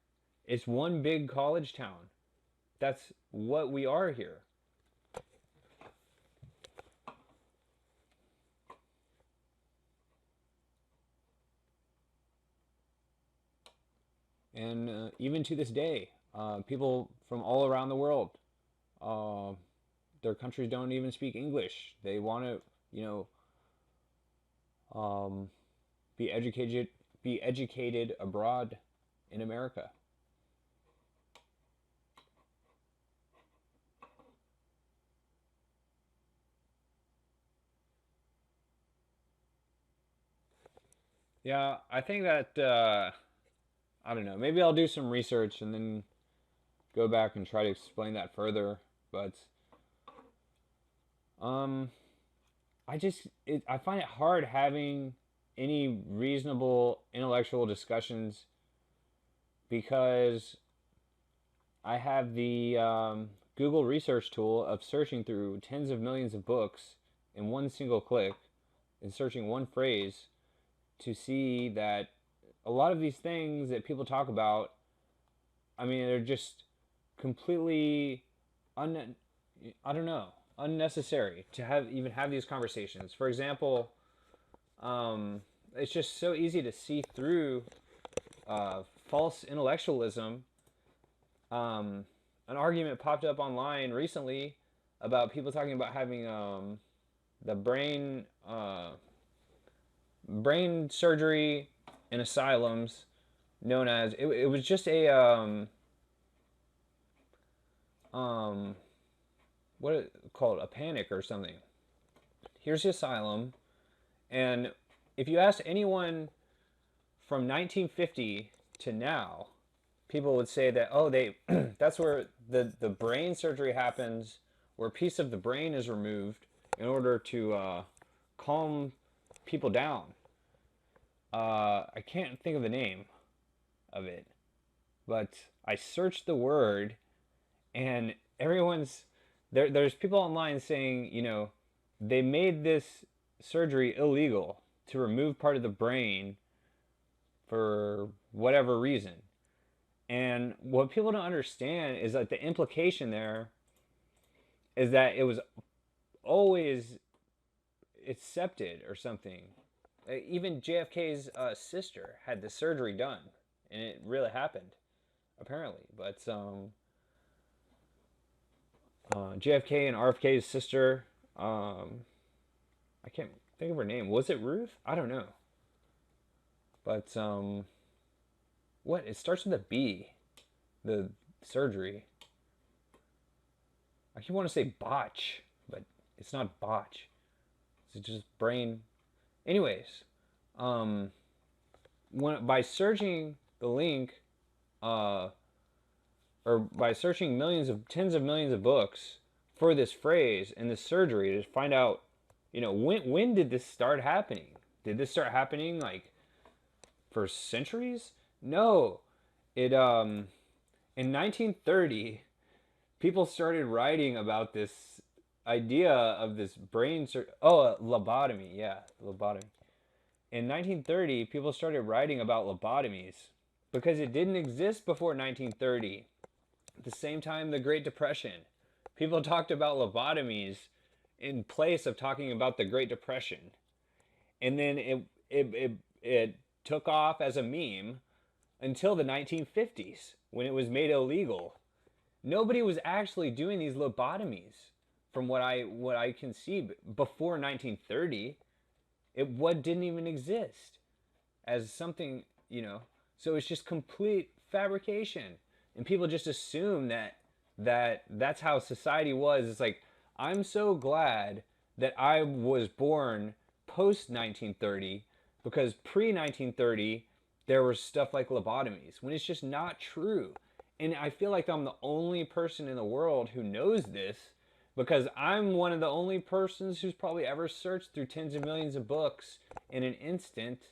It's one big college town. That's what we are here. And even to this day, people from all around the world, uh, their countries don't even speak English. They want to, you know, be educated abroad in America. Yeah, I think that I don't know. Maybe I'll do some research and then go back and try to explain that further. But um, I find it hard having any reasonable intellectual discussions because I have the Google research tool of searching through tens of millions of books in one single click and searching one phrase to see that a lot of these things that people talk about, I mean, they're just completely un I don't know, unnecessary to have even have these conversations. For example, um, it's just so easy to see through false intellectualism. Um, an argument popped up online recently about people talking about having the brain surgery in asylums, known as it was just a um, what is it called, a panic or something. Here's the asylum, and if you ask anyone from 1950 to now, people would say that, oh, they that's where the brain surgery happens, where a piece of the brain is removed in order to calm people down. I can't think of the name of it, but I searched the word, and everyone's there. There's people online saying, you know, they made this surgery illegal to remove part of the brain for whatever reason. And what people don't understand is that the implication there is that it was always accepted or something. Even JFK's sister had the surgery done, and it really happened, apparently. But JFK and RFK's sister, I can't think of her name. Was it Ruth? I don't know. But what? It starts with a B. The surgery. I keep want to say botch, but it's not botch. It's just brain. Anyways, um, by searching the link, uh, or by searching tens of millions of books for this phrase and this surgery to find out, you know, when did this start happening? Did this start happening like for centuries? No, it in 1930 people started writing about this idea of this lobotomy. Yeah, lobotomy. In 1930, people started writing about lobotomies because it didn't exist before 1930. At the same time, the Great Depression, people talked about lobotomies in place of talking about the Great Depression. And then it took off as a meme until the 1950s when it was made illegal. Nobody was actually doing these lobotomies from what I can see before 1930. It what didn't even exist as something, you know. So it's just complete fabrication. and people just assume that's how society was. It's like, I'm so glad that I was born post 1930, because pre 1930 there was stuff like lobotomies, when it's just not true. And I feel like I'm the only person in the world who knows this, because I'm one of the only persons who's probably ever searched through tens of millions of books in an instant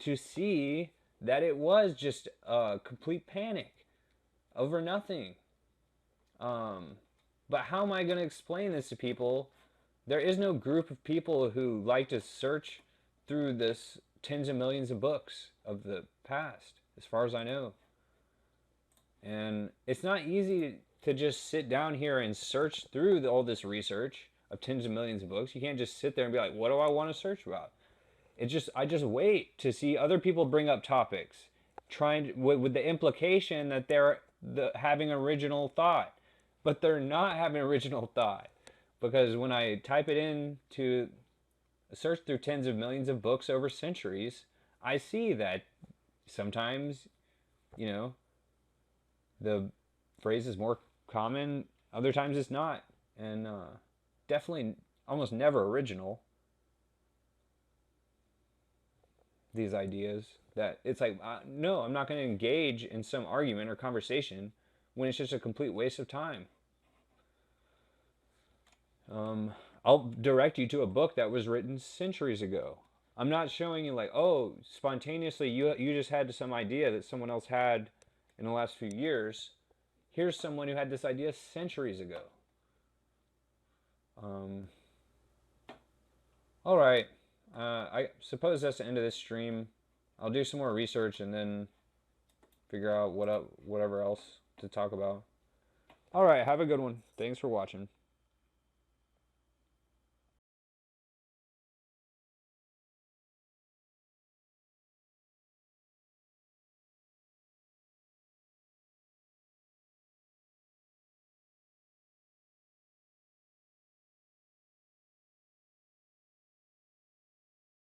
to see that it was just a complete panic over nothing. Um, but how am I going to explain this to people? There is no group of people who like to search through this tens of millions of books of the past, as far as I know. And it's not easy to just sit down here and search through all this research of tens of millions of books. You can't just sit there and be like, what do I want to search about? I just wait to see other people bring up topics, trying with the implication that they're having original thought, but they're not having original thought, because when I type it in to search through tens of millions of books over centuries, I see that sometimes, you know, the phrase is more common, other times it's not, and definitely almost never original. These ideas that it's like, no, I'm not going to engage in some argument or conversation when it's just a complete waste of time. I'll direct you to a book that was written centuries ago. I'm not showing you like, oh, spontaneously you just had some idea that someone else had in the last few years. Here's someone who had this idea centuries ago. All right. I suppose that's the end of this stream. I'll do some more research and then figure out whatever else to talk about. All right, have a good one. Thanks for watching.